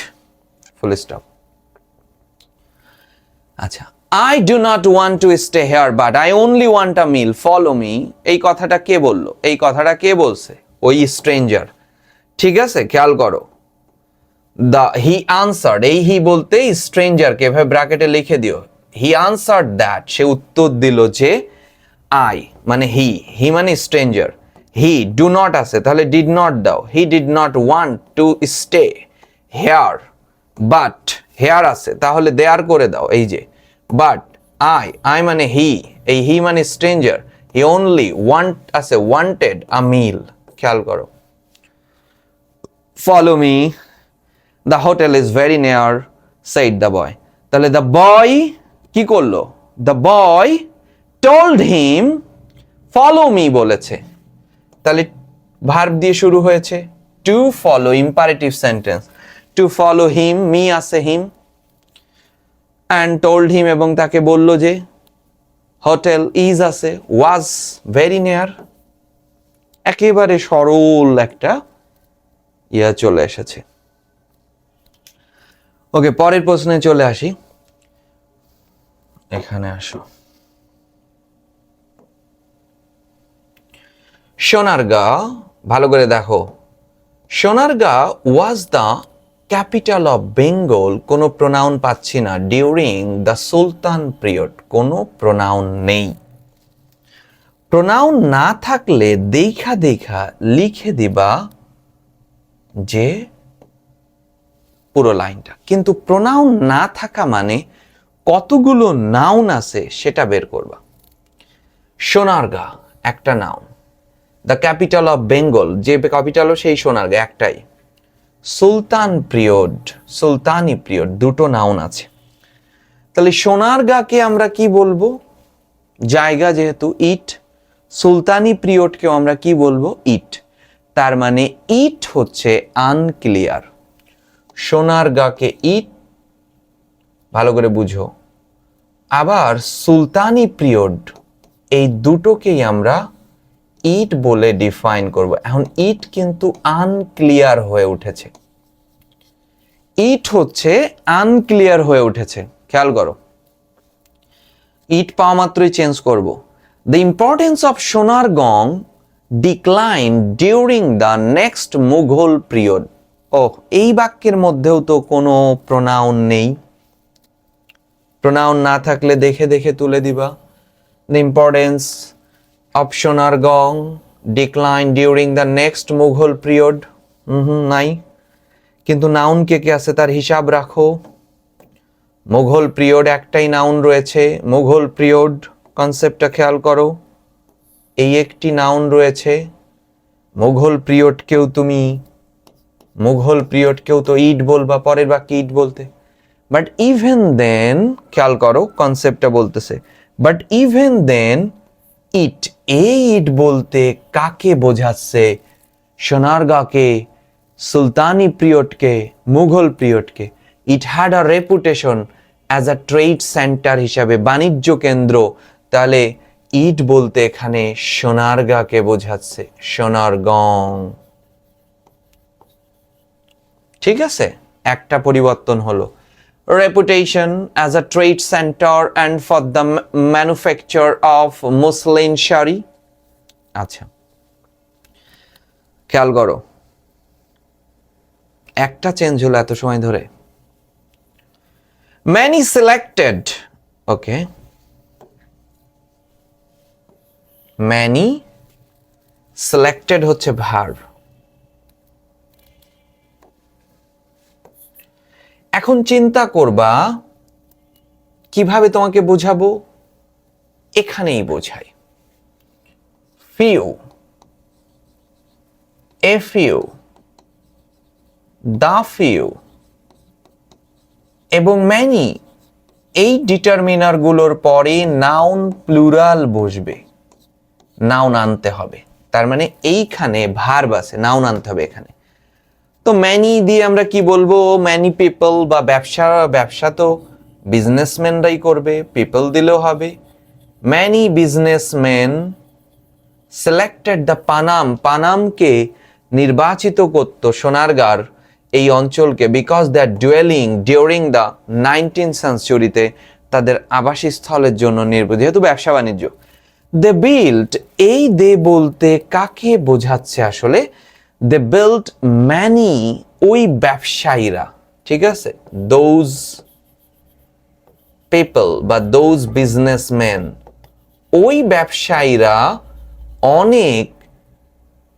full stop. আচ্ছা, I do not want to stay here but I only want a meal, follow me, এই কথাটা কে বললো? এই কথাটা কে বলছে? ওই স্ট্রেঞ্জার, ঠিক আছে? খেয়াল করো, দ্য হি আনসার্ড, এই হি বলতে স্ট্রেঞ্জারকে এভাবে ব্র্যাকেটে লিখে দিও। হি আনসার্ড দ্যাট, সে উত্তর দিল যে আই মানে হি, হি মানে স্ট্রেঞ্জার। হি ডু নট আছে, তাহলে ডিড নট দাও, he did not want to stay here, but here আছে, তাহলে দেয়ার করে দাও, এই যে বাট আই, আই মানে হি, এই হি মানে স্ট্রেঞ্জার, হি অনলি ওয়ান্ট আছে, ওয়ান্টেড আ মিল, খেয়াল করো। Follow me, the hotel is very near, said the boy, তাহলে দ্য বয় কি করলো? The boy told him, follow me বলেছে, তাহলে ভার্ব দিয়ে শুরু হয়েছে, to follow, imperative sentence, to follow him, me আছে হিম, অ্যান্ড টোল্ড হিম এবং তাকে বলল যে, হোটেল ইজ আছে, ওয়াজ ভেরি নিয়ার, একেবারে সরল একটা ইয়া চলে এসেছে। ওকে, পরের প্রশ্নে চলে আসি, এখানে আসো। সোনারগাঁ, ভালো করে দেখো, Sonargaon was the capital of Bengal, কোনো প্রোনাউন পাচ্ছি না, ডিউরিং দ্য সুলতান পিরিয়ড, কোনো প্রোনাউন নেই। প্রোনাউন না থাকলে দেখা দেখা লিখে দিবা যে পুরো লাইনটা, কিন্তু প্রোনাউন না থাকা মানে কতগুলো নাউন আছে সেটা বের করবা। সোনারগাঁ একটা noun, the capital of Bengal, যে ক্যাপিটালও সেই সোনারগাঁ একটাই। সুলতান পিরিয়ড, সুলতানি পিরিয়ড, দুটো নাউন আছে। তাহলে সোনারগাঁকে আমরা কি বলবো? জায়গা যেহেতু ইট, সুলতানি পিরিয়ডকেও আমরা কি বলবো? ইট। তার মানে ইট হচ্ছে আনক্লিয়ার। সোনারগাঁকে ইট, ভালো করে বুঝো। আবার সুলতানি পিরিয়ড, এই দুটোকেই আমরা ইট বলে ডিফাইন করব। এখন ইট কিন্তু আনক্লিয়ার হয়ে উঠেছে, ইট হচ্ছে আনক্লিয়ার হয়ে উঠেছে, খেয়াল করো। ইট পাওয়া মাত্রই চেঞ্জ করব। The importance of Sonargaon decline during the next Mughal period. ও, এই বাক্যের মধ্যেও তো কোনো প্রোনাউন নেই। প্রোনাউন না থাকলে দেখে দেখে তুলে দিবা। The importance of Sonargaon decline during the next Mughal period, নাই। কিন্তু নাউন কে কে আছে তার হিসাব রাখো। মুঘল পিরিয়ড একটাই নাউন রয়েছে, মুঘল পিরিয়ড কনসেপ্টটা খেয়াল করো। এই একটি নাউন রয়েছে। মুঘল পিরিয়ডকেও তো ইট বলবা, পরের বাক্যে ইট বলতে। বাট ইভেন দেন, খেয়াল করো কনসেপ্টটা বলতেছে, বাট ইভেন দেন ইট, এই ইট বলতে কাকে বোঝাচ্ছে? সোনারগাঁকে, সুলতানি পিরিয়ডকে, মুঘল পিরিয়ডকে। It had a reputation as a trade centre হিসাবে, বাণিজ্য কেন্দ্র। তাহলে ইট বলতে এখানে সোনারগাঁকে বোঝাচ্ছে, সোনারগাঁ। ঠিক আছে, একটা পরিবর্তন হলো। Reputation as a trade centre and for the manufacture of muslin sari. আচ্ছা, খেয়াল করো, একটা চেঞ্জ হলো এত সময় ধরে। Many selected, okay, many selected হচ্ছে ভার্ব। এখন চিন্তা করবা কিভাবে তোমাকে বোঝাবো, এখানেই বোঝাই। few, a few, the few এবং many, এই ডিটারমিনার গুলোর পরে নাউন প্লুরাল বসবে, নাউন আনতে হবে। তার মানে এইখানে ভার্ব আছে, নাউন আনতে হবে এখানে। তো ম্যানি দিয়ে আমরা কি বলবো? ম্যানি পিপল, বা ব্যবসা তো বিজনেসম্যানরাই করবে, পিপল দিলেও হবে। Many businessman selected the Panam, পানামকে নির্বাচিত করত সোনারগাঁর এই অঞ্চলকে, because they are dwelling during the 19th সেঞ্চুরিতে, তাদের আবাসস্থলের জন্য নির্বাচিত, যেহেতু ব্যবসা বাণিজ্য। দে বিল্ট, এই দে বলতে কাকে বোঝাচ্ছে আসলে? দে বিল্ট ম্যানি, ওই ব্যবসায়ীরা, ঠিক আছে, দোজ পিপল বা দোজ বিজনেসম্যান, ওই ব্যবসায়ীরা অনেক,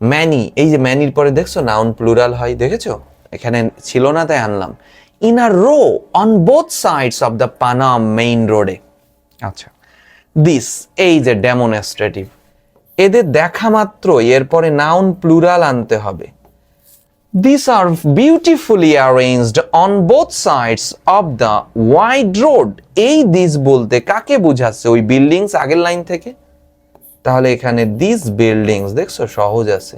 ম্যানি, এই যে ম্যানির পরে দেখছো নাউন প্লুরাল হয়, দেখেছো? এখানে ছিল না তাই আনলাম। In a rho on both sides of the Panam main রোডে। আচ্ছা, দিস, এই যে ডেমনস্ট্রেটিভ, এদের দেখা মাত্র এরপরে নাউন প্লুরাল আনতে হবে। This are beautifully arranged on both sides of the wide road, এই দিস বলতে কাকে বোঝাচ্ছে? ওই বিল্ডিংস আগের লাইন থেকে। তাহলে এখানে দিস বিল্ডিংস, দেখছো সহজ আছে।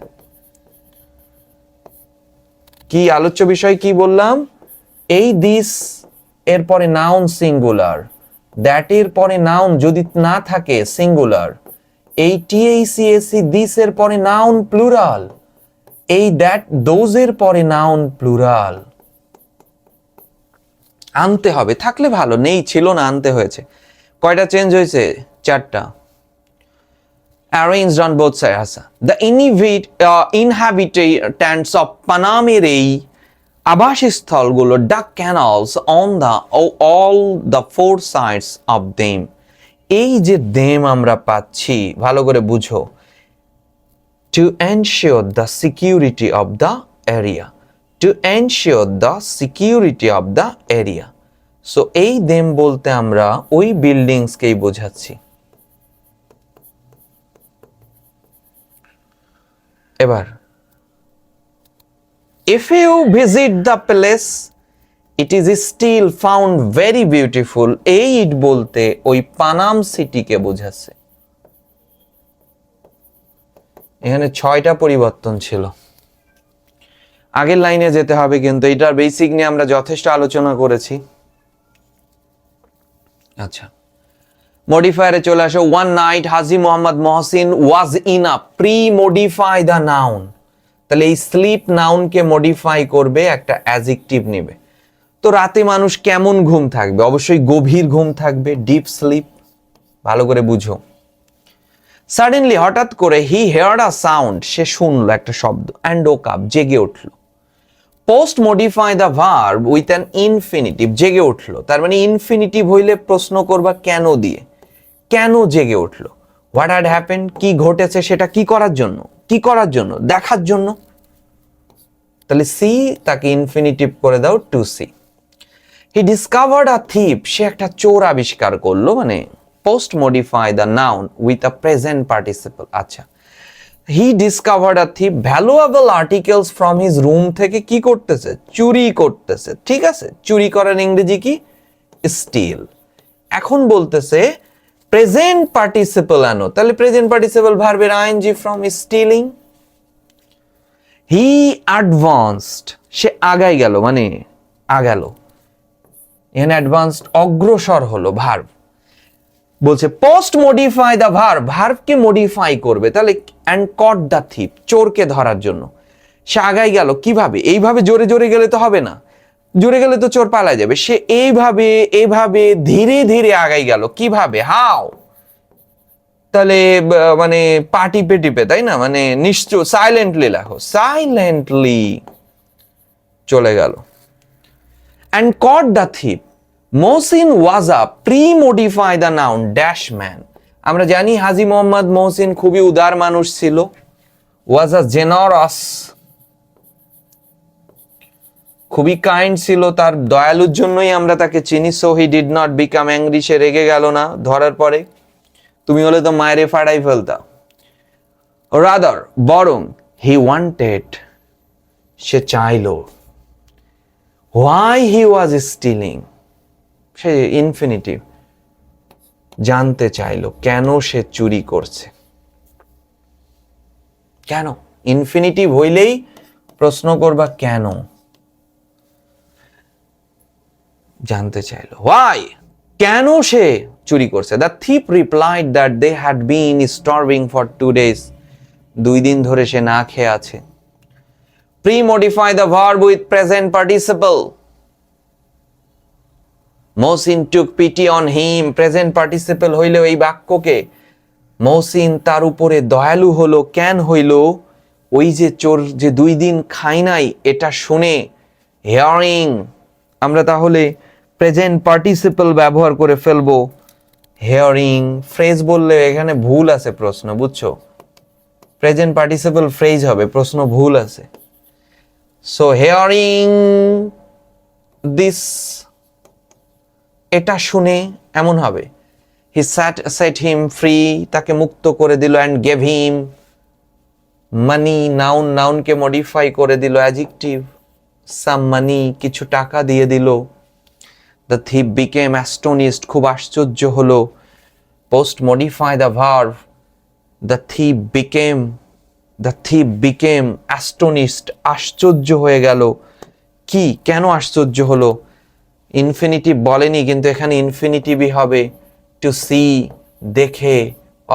কি আলোচ্য বিষয় কি বললাম? এই দিস এরপরে নাউন সিঙ্গুলার, দ্যাট এর পরে নাউন যদি না থাকে সিঙ্গুলার, এই টিএসি দিস এর পরে নাউন প্লুরাল, এই দ্যাট দোজ এর পরে নাউন প্লুরাল আনতে হবে। থাকলে ভালো, নেই ছিল না, আনতে হয়েছে। কয়টা চেঞ্জ হয়েছে? 4টা। arranged on both sides. The inhabitants of পানামের এই আবাসস্থলগুলো ডাক canals on the all the four sides of them, এই যে দেম আমরা পাচ্ছি, ভালো করে বুঝো, to ensure the security of the area, to ensure the security of the area. So এই দেম বলতে আমরা ওই বিল্ডিংসকেই বোঝাচ্ছি। এবার if you visit the place it is still found very beautiful, এই ইট বলতে ওই পানাম সিটিকে বোঝাচ্ছে। এখানে 6টা পরিবর্তন ছিল। আগের লাইনে যেতে হবে, কিন্তু এটার বেসিক নিয়ে আমরা যথেষ্ট আলোচনা করেছি। আচ্ছা, মডিফায়ারে চলে আসো। One night Haji Mohammad Mohsin was in a pre modify the noun, তাহলে এই স্লিপ নাউনকে মডিফাই করবে, একটা অ্যাডজেক্টিভ নেবে। তো রাতে মানুষ কেমন ঘুম থাকবে? অবশ্যই গভীর ঘুম থাকবে, ডিপ স্লিপ। ভালো করে বুঝো। সাডেনলি হঠাৎ করে হি হেয়ার্ড আ সাউন্ড, সে শুনলো একটা শব্দ, অ্যান্ড ওক আপ, জেগে উঠলো। Post modify the verb with an infinitive, জেগে উঠলো, তার মানে ইনফিনিটিভ হইলে প্রশ্ন করবা কেন দিয়ে। কেন জেগে উঠলো? হোয়াট হ্যাড হ্যাপেন্ড, কি ঘটেছে সেটা কি করার জন্য? কি করার জন্য? দেখার জন্য। তাহলে সি, তাকে ইনফিনিটিভ করে দাও, to see. He discovered a thief, সে একটা চোর আবিষ্কার করলো, মানে post modify the noun with a present participle. আচ্ছা, he discovered a thief valuable articles from his room, থেকে কি করতেছে? চুরি করতেছে। ঠিক আছে, চুরি করার ইংরেজি কি? স্টিল। এখন বলতেছে প্রেজেন্ট পার্টিসিপল আনো, তাহলে প্রেজেন্ট পার্টিসিপল ভার্বের ING from stealing. He advanced, সে আগাই গেল, মানে আগালো। এখানে অ্যাডভান্সড অগ্রসর হলো ভার্ব। বলছে পোস্ট মডিফাই দ্য ভার্ব, ভার্বকে মডিফাই করবে, তাহলে অ্যান্ড কট দ্য থিপ, চোরকে ধরার জন্য। সে আগাই গেল কিভাবে? এইভাবে জোরে জোরে গেলে তো হবে না, জোরে গেলে তো চোর পালা যাবে। সে এইভাবে এইভাবে ধীরে ধীরে আগাই গেল। কিভাবে? হাও, তাহলে মানে পা টিপে টিপে, তাই না? মানে নিশ্চয়, সাইলেন্টলি লেখো, সাইলেন্টলি চলে গেল। And caught the thief, Mohsin was a pre modify the noun dash man. আমরা জানি হাজি মোহাম্মদ মহসিন খুবই উদার মানুষ ছিল। ওয়াজ আ জেনারাস, খুবই কাইন্ড ছিল, তার দয়ালুর জন্যই আমরা তাকে চিনি। So he did not become angry, সে রেগে গেল না ধরার পরে। তুমি হলে তো মায়েরে ফাড়াই ফেলতা। রাদার, বরং, হি ওয়ান্টেড, সে চাইলো। Why he was stealing, say infinitive, জানতে চাইলো কেন সে চুরি করছে। কেন? ইনফিনিটিভ হইলেই প্রশ্ন করবা কেন, জানতে চাইলো। হোয়াই, কেন সে চুরি করছে। The thief replied that they had been starving for 2 days, 2 দিন ধরে সে না খেয়ে আছে। Pre modify the verb with present participle, Mohsin took pity on him, present participle হইলেও এই বাক্যকে মহসিন তার উপরে দয়ালু হলো। কেন হইল? ওই যে চোর যে 2 দিন খাই নাই, এটা শুনে। হিয়ারিং, আমরা তাহলে প্রেজেন্ট পার্টিসিপল ব্যবহার করে ফেলবো। হিয়ারিং ফ্রেজ বললে এখানে ভুল আছে, প্রশ্ন, বুঝছো? প্রেজেন্ট পার্টিসিপল ফ্রেজ হবে, প্রশ্ন ভুল আছে। সো হিয়ারিং দিস, এটা শুনে এমন হবে। হি সেট হিম ফ্রি, তাকে মুক্ত করে দিল। And gave him money, noun, নাউনকে মডিফাই করে দিল অ্যাডজেক্টিভ। সাম মানি, কিছু টাকা দিয়ে দিল। দ্য থিপ বিকেম অ্যাস্টোনিশড, খুব আশ্চর্য হলো। Post modify the verb, the thief became astonished, আশ্চর্য হয়ে গেল। কি, কেন আশ্চর্য হলো? ইনফিনিটিভ বলেনি, কিন্তু এখানে ইনফিনিটিভই হবে। টু সি, দেখে,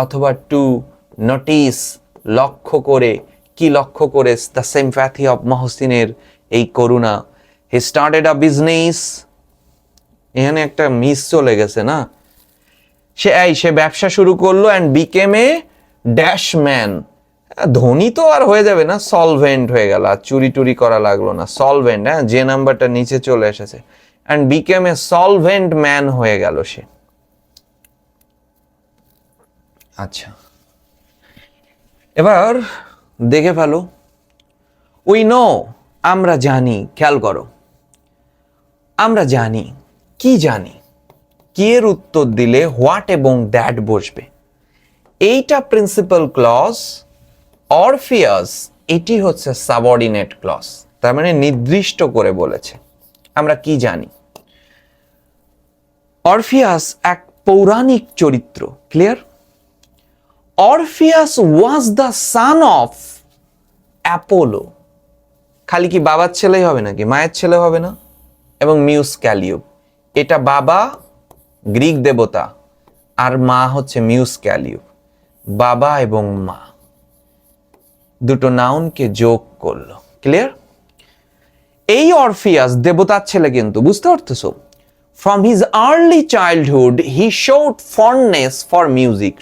অথবা টু নোটিস, লক্ষ্য করে। কি লক্ষ্য করে? দ্য সিম্প্যাথি অফ মহসিনের, এই করুণা। হি স্টার্টেড আ বিজনেস, এখানে একটা মিস চলে গেছে না? সে ব্যবসা শুরু করলো। And became a dash man, ধনী তো আর হয়ে যাবে না, সলভেন্ট হয়ে গেল। আর চুরি টুরি করা লাগলো না, সলভেন্ট। হ্যাঁ, যে নাম্বারটা নিচে চলে এসেছে। And became A solvent man হয়ে গেল সে। আচ্ছা, এবার দেখে ফেলো। উই নো, আমরা জানি। খেয়াল করো, আমরা জানি। কি জানি? কি এর উত্তর দিলে হোয়াট এবং দ্যাট বসবে। এইটা প্রিন্সিপাল ক্লজ। অরফিয়াস এটি হচ্ছে সাবঅর্ডিনেট ক্লজ, তার মানে নির্দিষ্ট করে বলেছে। আমরা কি জানি, অরফিয়াস এক পৌরাণিক চরিত্র, clear? Orpheus was the son of Apollo. খালি কি বাবার ছেলেই হবে নাকি, মায়ের ছেলে হবে না? এবং মিউস ক্যালিওপ, এটা বাবা গ্রিক দেবতা আর মা হচ্ছে মিউস ক্যালিওপ। বাবা এবং মা দুটো নাউনকে যোগ করলো, ক্লিয়ার? এই অরফিয়াস দেবতার ছেলে কিন্তু, বুঝতে পারতেছো? From his early childhood he showed fondness for music,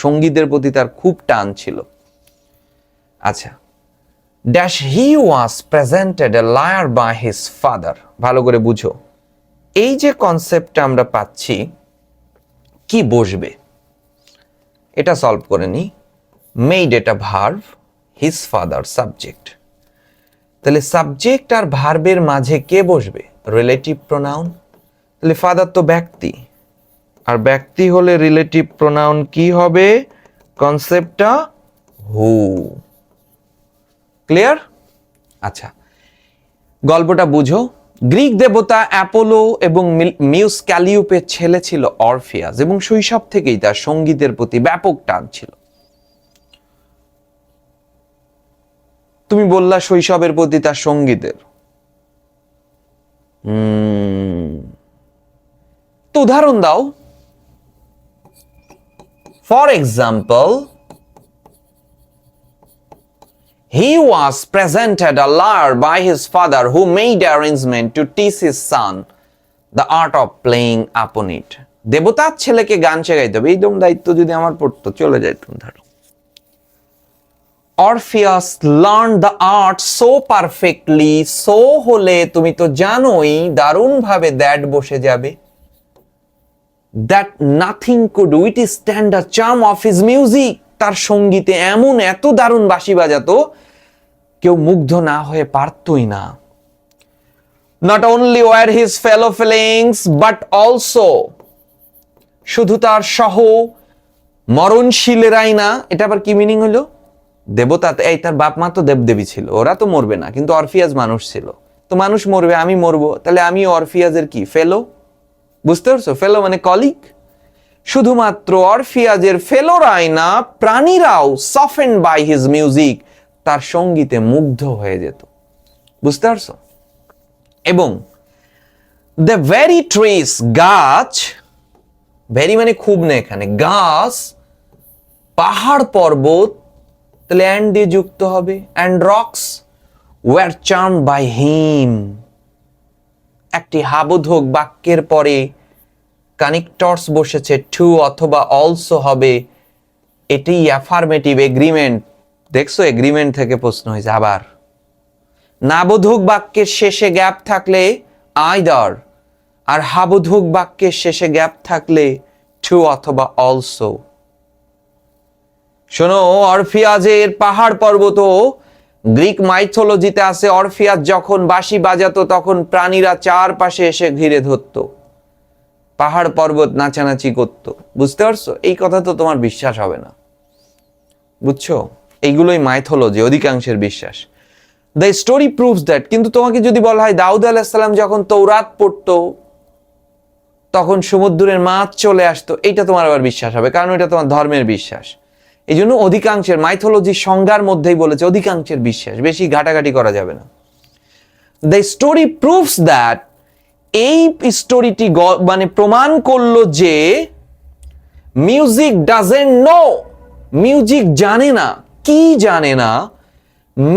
সঙ্গীতের প্রতি তার খুব টান ছিল। আচ্ছা, dash he was presented a lyre by his father. ভালো করে বুঝো, এই যে কনসেপ্টটা আমরা পাচ্ছি, কি বসবে এটা সলভ করে নি। মেড এটা ভার্ব, হিজ ফাদার সাবজেক্ট। তাহলে সাবজেক্ট আর ভার্বের মাঝে কে বসবে? Relative pronoun. তাহলে ফাদার তো ব্যক্তি, আর ব্যক্তি হলে রিলেটিভ প্রোনাউন কি হবে? কনসেপ্টটা হু। ক্লিয়ার? আচ্ছা, গল্পটা বুঝো। গ্রিক দেবতা অ্যাপোলো এবং মিউস ক্যালিওপের ছেলে ছিল অরফিয়াস, এবং শৈশব থেকেই তার সঙ্গীতের প্রতি ব্যাপক টান ছিল। তুমি বললা শৈশবের প্রতি তার সঙ্গীতের, তো উদাহরণ দাও। For example, he was presented a lyre by his father who made arrangement to teach his son the art of playing upon it. দেবতার ছেলেকে গান শেখাইতে হবে, এই দম দায়িত্ব যদি আমার পড়তো চলে যাইতাম। ধরো Orpheus learn the art so perfectly, so হলে তুমি তো জানোই দারুণ ভাবে দ্যাট বসে যাবে, that nothing could withstand the charm of his music. তার সঙ্গীতে এমন এত দারুণ বাঁশি বাজাতো, কেউ মুগ্ধ না হয়ে পারতই না। Not only were his fellow feelings but also, শুধু তার সহ মরণশীলেরাই না। এটা আবার কি মিনিং হলো? দেবতা, এই তার বাপ মা তো দেবদেবী ছিল, ওরা তো মরবে না, কিন্তু অরফিয়াজ মানুষ ছিল, তো মানুষ মরবে, আমি মরবো, তাহলে আমি অরফিয়াজের কি ফেলো? বুঝতে পারছো? ফেলো মানে কলিগ। শুধুমাত্র অরফিয়াজের ফেলোরাই না, প্রাণীরাও সফেন্ড বাই হিজ মিউজিক, তার সঙ্গীতে মুগ্ধ হয়ে যেত। বুঝতে পারছো? এবং দ্য ভেরি ট্রিস, গাছ, ভেরি মানে খুব না, এখানে গাছ, পাহাড় পর্বত, তাহলে অ্যান্ড দিয়ে যুক্ত হবে, and rocks were charmed by him. একটি হাবোধক বাক্যের পরে কানেক্টরস বসেছে, টু অথবা অলসো হবে, এটি অ্যাফার্মেটিভ এগ্রিমেন্ট। দেখছো, এগ্রিমেন্ট থেকে প্রশ্ন হয়েছে। আবার নাবোধক বাক্যের শেষে গ্যাপ থাকলে আইদার, আর হাবোধক বাক্যের শেষে গ্যাপ থাকলে টু অথবা অলসো। শোনো, অরফিয়াজের পাহাড় পর্বত গ্রিক মাইথোলজিতে আছে। অরফিয়াজ যখন বাঁশি বাজাতো তখন প্রাণীরা চারপাশে এসে ঘিরে ধরত, পাহাড় পর্বত নাচানাচি করত। বুঝতে পারছো? এই কথা তো তোমার বিশ্বাস হবে না, বুঝছো? এইগুলোই মাইথোলজি, অধিকাংশের বিশ্বাস। The story proves that. কিন্তু তোমাকে যদি বলা হয় দাউদ আলাইহিস সালাম যখন তৌরাত পড়তো তখন সমুদ্রের মাছ চলে আসতো, এইটা তোমার আবার বিশ্বাস হবে, কারণ এটা তোমার ধর্মের বিশ্বাস। এই জন্য অধিকাংশের, মাইথোলজি সংজ্ঞার মধ্যেই বলেছে অধিকাংশের বিশ্বাস, বেশি ঘাটাঘাটি করা যাবে না। দ্য স্টোরি প্রুভস দ্যাট, এই স্টোরিটি মানে প্রমাণ করলো যে মিউজিক ডাজেন্ট নো, মিউজিক জানে না। কি জানে না?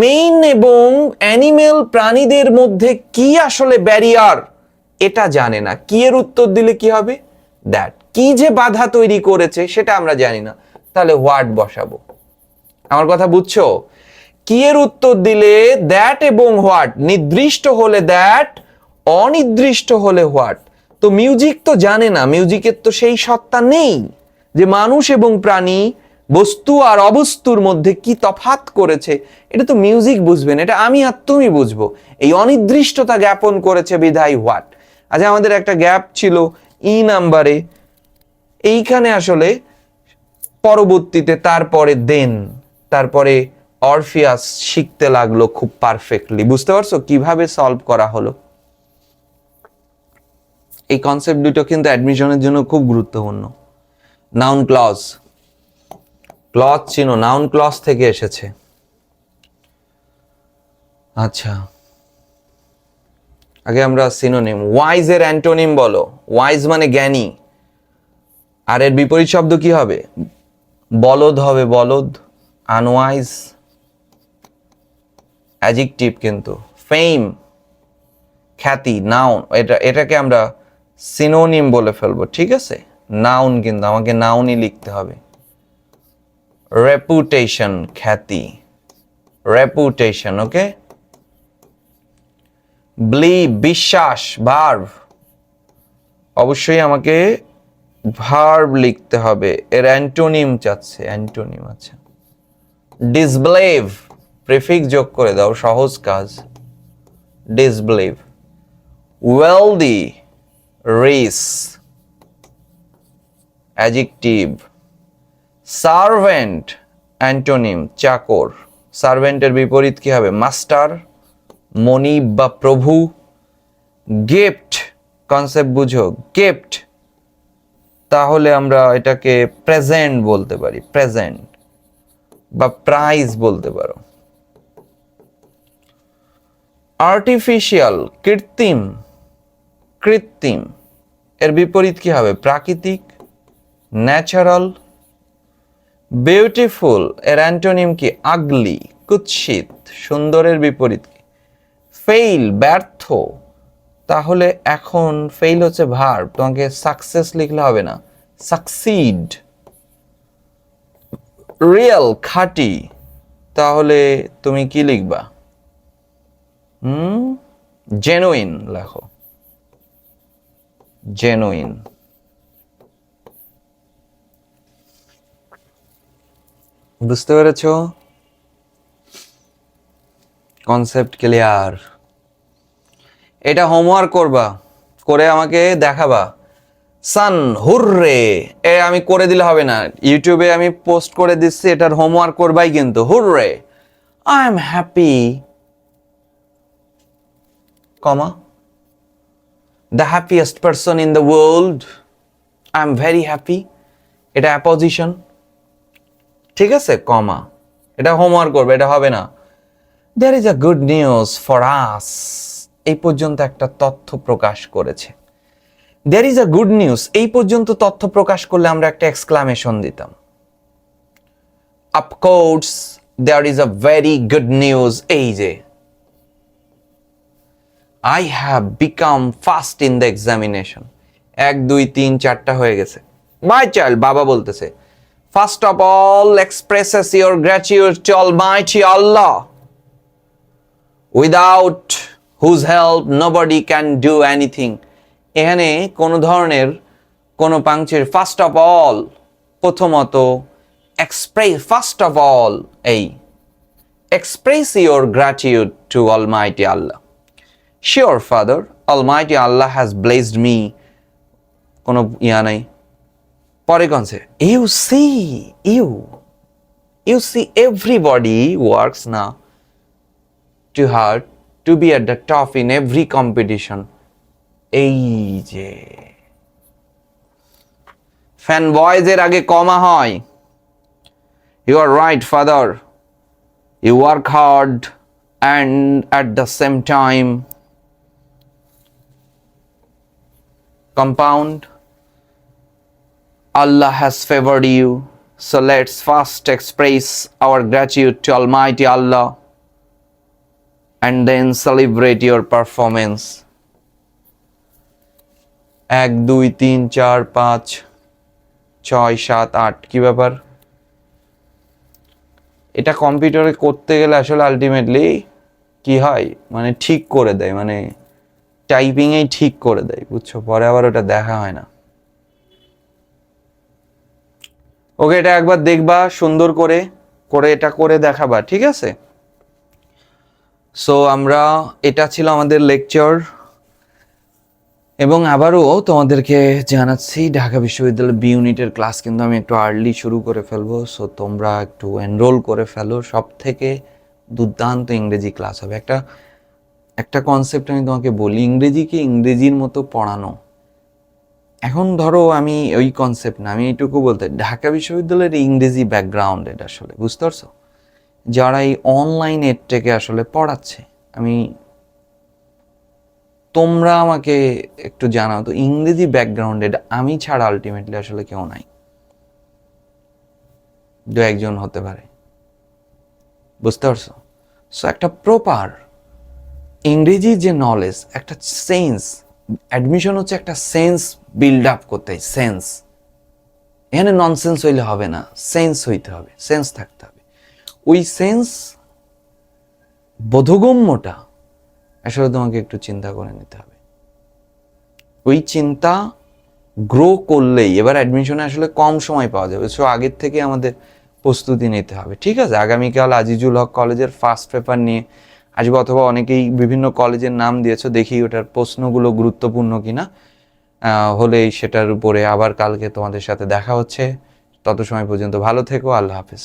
মেইন এবং অ্যানিমেল প্রাণীদের মধ্যে কি আসলে ব্যারিয়ার, এটা জানে না। কি এর উত্তর দিলে কি হবে? দ্যাট। কি যে বাধা তৈরি করেছে সেটা আমরা জানি না, তাহলে হোয়াট বসাবো। আমার কথা বুঝছো? কি এর উত্তর দিলে দ্যাট এবং হোয়াট, নির্দিষ্ট হলে দ্যাট, অনির্দিষ্ট হলে হোয়াট। তো মিউজিক তো জানে না, মিউজিকের তো সেই সত্তা নেই যে মানুষ এবং প্রাণী, বস্তু আর অবস্তুর মধ্যে কি তফাৎ করেছে, এটা তো মিউজিক বুঝবে না, এটা আমি আর তুমি বুঝবো। এই অনির্দিষ্টতা জ্ঞাপন করেছে বিধায় হোয়াট। আচ্ছা, আমাদের একটা গ্যাপ ছিল ই নাম্বারে, এইখানে আসলে পরবর্তীতে তারপরে দেন, তারপরে অরফিয়াস শিখতে লাগলো খুব পারফেক্টলি। বুঝতে পারছো কিভাবে সলভ করা হলো? এই কনসেপ্ট দুটো কিন্তু অ্যাডমিশনের জন্য খুব গুরুত্বপূর্ণ। নাউন ক্লজ, ক্লজ চিনো, নাউন ক্লজ থেকে এসেছে। আচ্ছা, আগে আমরা সিনোনিম। ওয়াইজ এর অ্যান্টোনিম বলো। ওয়াইজ মানে জ্ঞানী, আর এর বিপরীত শব্দ কি হবে? বলদ হবে, বলদ। আনওয়াইজ অ্যাডজেক্টিভ কিন্তু। ফেম খ্যাতি, নাউন। এটাকে আমরা সিনোনিম বলে ফেলবো, ঠিক আছে? নাউন কিন্তু আমাকে নাউনই লিখতে হবে। রেপুটেশন খ্যাতি, রেপুটেশন, ওকে। বিলিভ বিশ্বাস, ভার্ব, অবশ্যই আমাকে ভার্ব লিখতে হবে। এর অ্যান্টোনিম চাচ্ছে, অ্যান্টোনিম। আচ্ছা, ডিসবিলিভ প্রিফিক্স যোগ করে দাও, সহজ কাজ। Disbelieve. Wealthy rich, adjective. Servant antonym চাকর। সার্ভেন্টের বিপরীত কি হবে? মাস্টার, মনিব বা প্রভু। গিফট কনসেপ্ট বুঝো, গিফট, তাহলে আমরা এটাকে প্রেজেন্ট বলতে পারি, প্রেজেন্ট, বা প্রাইজ বলতে পারো। আর্টিফিশিয়াল কৃত্রিম, কৃত্রিম, এর বিপরীত কি হবে? প্রাকৃতিক, ন্যাচারাল। বিউটিফুল এর অ্যান্টোনিম কি? আগলি, কুৎসিত। সুন্দরের বিপরীত কি? ফেইল ব্যর্থ, তাহলে এখন ফেইল হচ্ছে ভার্ব, তোমাকে সাকসেস লিখলে হবে না, সাকসিড। রিয়েল খাঁটি, তাহলে তুমি কি লিখবা? জেনুইন লেখো, জেনুইন। বুঝতে পেরেছো? Concept clear? এটা হোমওয়ার্ক করবা, করে আমাকে দেখাবা। সান হুররে, আমি করে দিলে হবে না, ইউটিউবে আমি পোস্ট করে দিচ্ছি, এটার হোমওয়ার্ক করবাই কিন্তু। Hurray, I am happy, comma, the happiest person in the world, I am very happy, এটা অ্যাপোজিশন, ঠিক আছে? কমা, এটা হোমওয়ার্ক করবে, এটা হবে না। There is a good news for us, এই পর্যন্ত একটা তথ্য প্রকাশ করেছে। There is a good news, এই পর্যন্ত তথ্য প্রকাশ করলে আমরা একটা এক্সক্লামেশন দিতাম। Of course there is a very good news, এই যে I have become first in the examination. 1 2 3 4টা হয়ে গেছে। মাই চাইল্ড, বাবা বলতেছে, first of all expresses your gratitude to Almighty Allah, without whose help nobody can do anything. এখানে কোনো ধরনের কোনো পাংচের ফার্স্ট অফ অল, প্রথমত, এক্সপ্রেস, ফার্স্ট অফ অল, এই express your gratitude to Almighty Allah. Sure, Father, Almighty Allah has blessed me. কোনো ইয়া নাই। পরে কনসে, you see everybody works now too hard to be at the top in every competition. এই যে fan boys এর আগে কমা হয়। You are right, Father. You work hard and at the same time compound. Allah has favored you, so let's first express our gratitude to Almighty Allah and then celebrate your performance. 1 2 3 4 5 6 7 8 কি ব্যাপার? এটা কম্পিউটারে করতে গেলে আসলে ultimately কি হয়, মানে ঠিক করে দেয়, মানে টাইপিংয়েই ঠিক করে দেয়, বুঝছো? পরে আবার ওটা দেখা হয় না। ওকে, এটা একবার দেখবা সুন্দর করে, করে এটা করে দেখাবা, ঠিক আছে? সো আমরা, এটা ছিল আমাদের লেকচার। এবং আবারও তোমাদেরকে জানাচ্ছি ঢাকা বিশ্ববিদ্যালয় বি ইউনিটের ক্লাস কিন্তু আমি একটু আর্লি শুরু করে ফেলবো, সো তোমরা একটু এনরোল করে ফেলো। সব থেকে দুর্দান্ত ইংরেজি ক্লাস হবে। একটা কনসেপ্ট আমি তোমাকে বলি, ইংরেজিকে ইংরেজির মতো পড়ানো। এখন ধরো আমি ওই কনসেপ্ট না, আমি এইটুকু বলতে ঢাকা বিশ্ববিদ্যালয়ের ইংরেজি ব্যাকগ্রাউন্ডেড আসলে বুঝতে পারছো, যারা এই অনলাইন এডটেকে আসলে পড়াচ্ছে, তোমরা আমাকে একটু জানাও তো ইংরেজি ব্যাকগ্রাউন্ডেড আমি ছাড়া আলটিমেটলি আসলে কেউ নাই, দু একজন হতে পারে, বুঝতে পারছো? সো একটা প্রপার ইংরেজির যে নলেজ, একটা সেন্স, অ্যাডমিশন হচ্ছে একটা সেন্স বিল্ড আপ করতে, সেন্স। এখানে ননসেন্স হইলে হবে না, সেন্স হইতে হবে, সেন্স থাকতে হবে। ওই সেন্স বোধগম্যটা আসলে তোমাকে একটু চিন্তা করে নিতে হবে। ওই চিন্তা গ্রো করলেই এবার অ্যাডমিশনে আসলে কম সময় পাওয়া যাবে। সো আগের থেকে আমাদের প্রস্তুতি নিতে হবে, ঠিক আছে? আগামীকাল আজিজুল হক কলেজের ফার্স্ট পেপার নিয়ে আসবো, অথবা অনেকেই বিভিন্ন কলেজের নাম দিয়েছো, দেখি ওটার প্রশ্নগুলো গুরুত্বপূর্ণ কিনা। হলেই সেটার উপরে আবার কালকে তোমাদের সাথে দেখা হচ্ছে। তত সময় পর্যন্ত ভালো থেকো, আল্লাহ হাফেজ।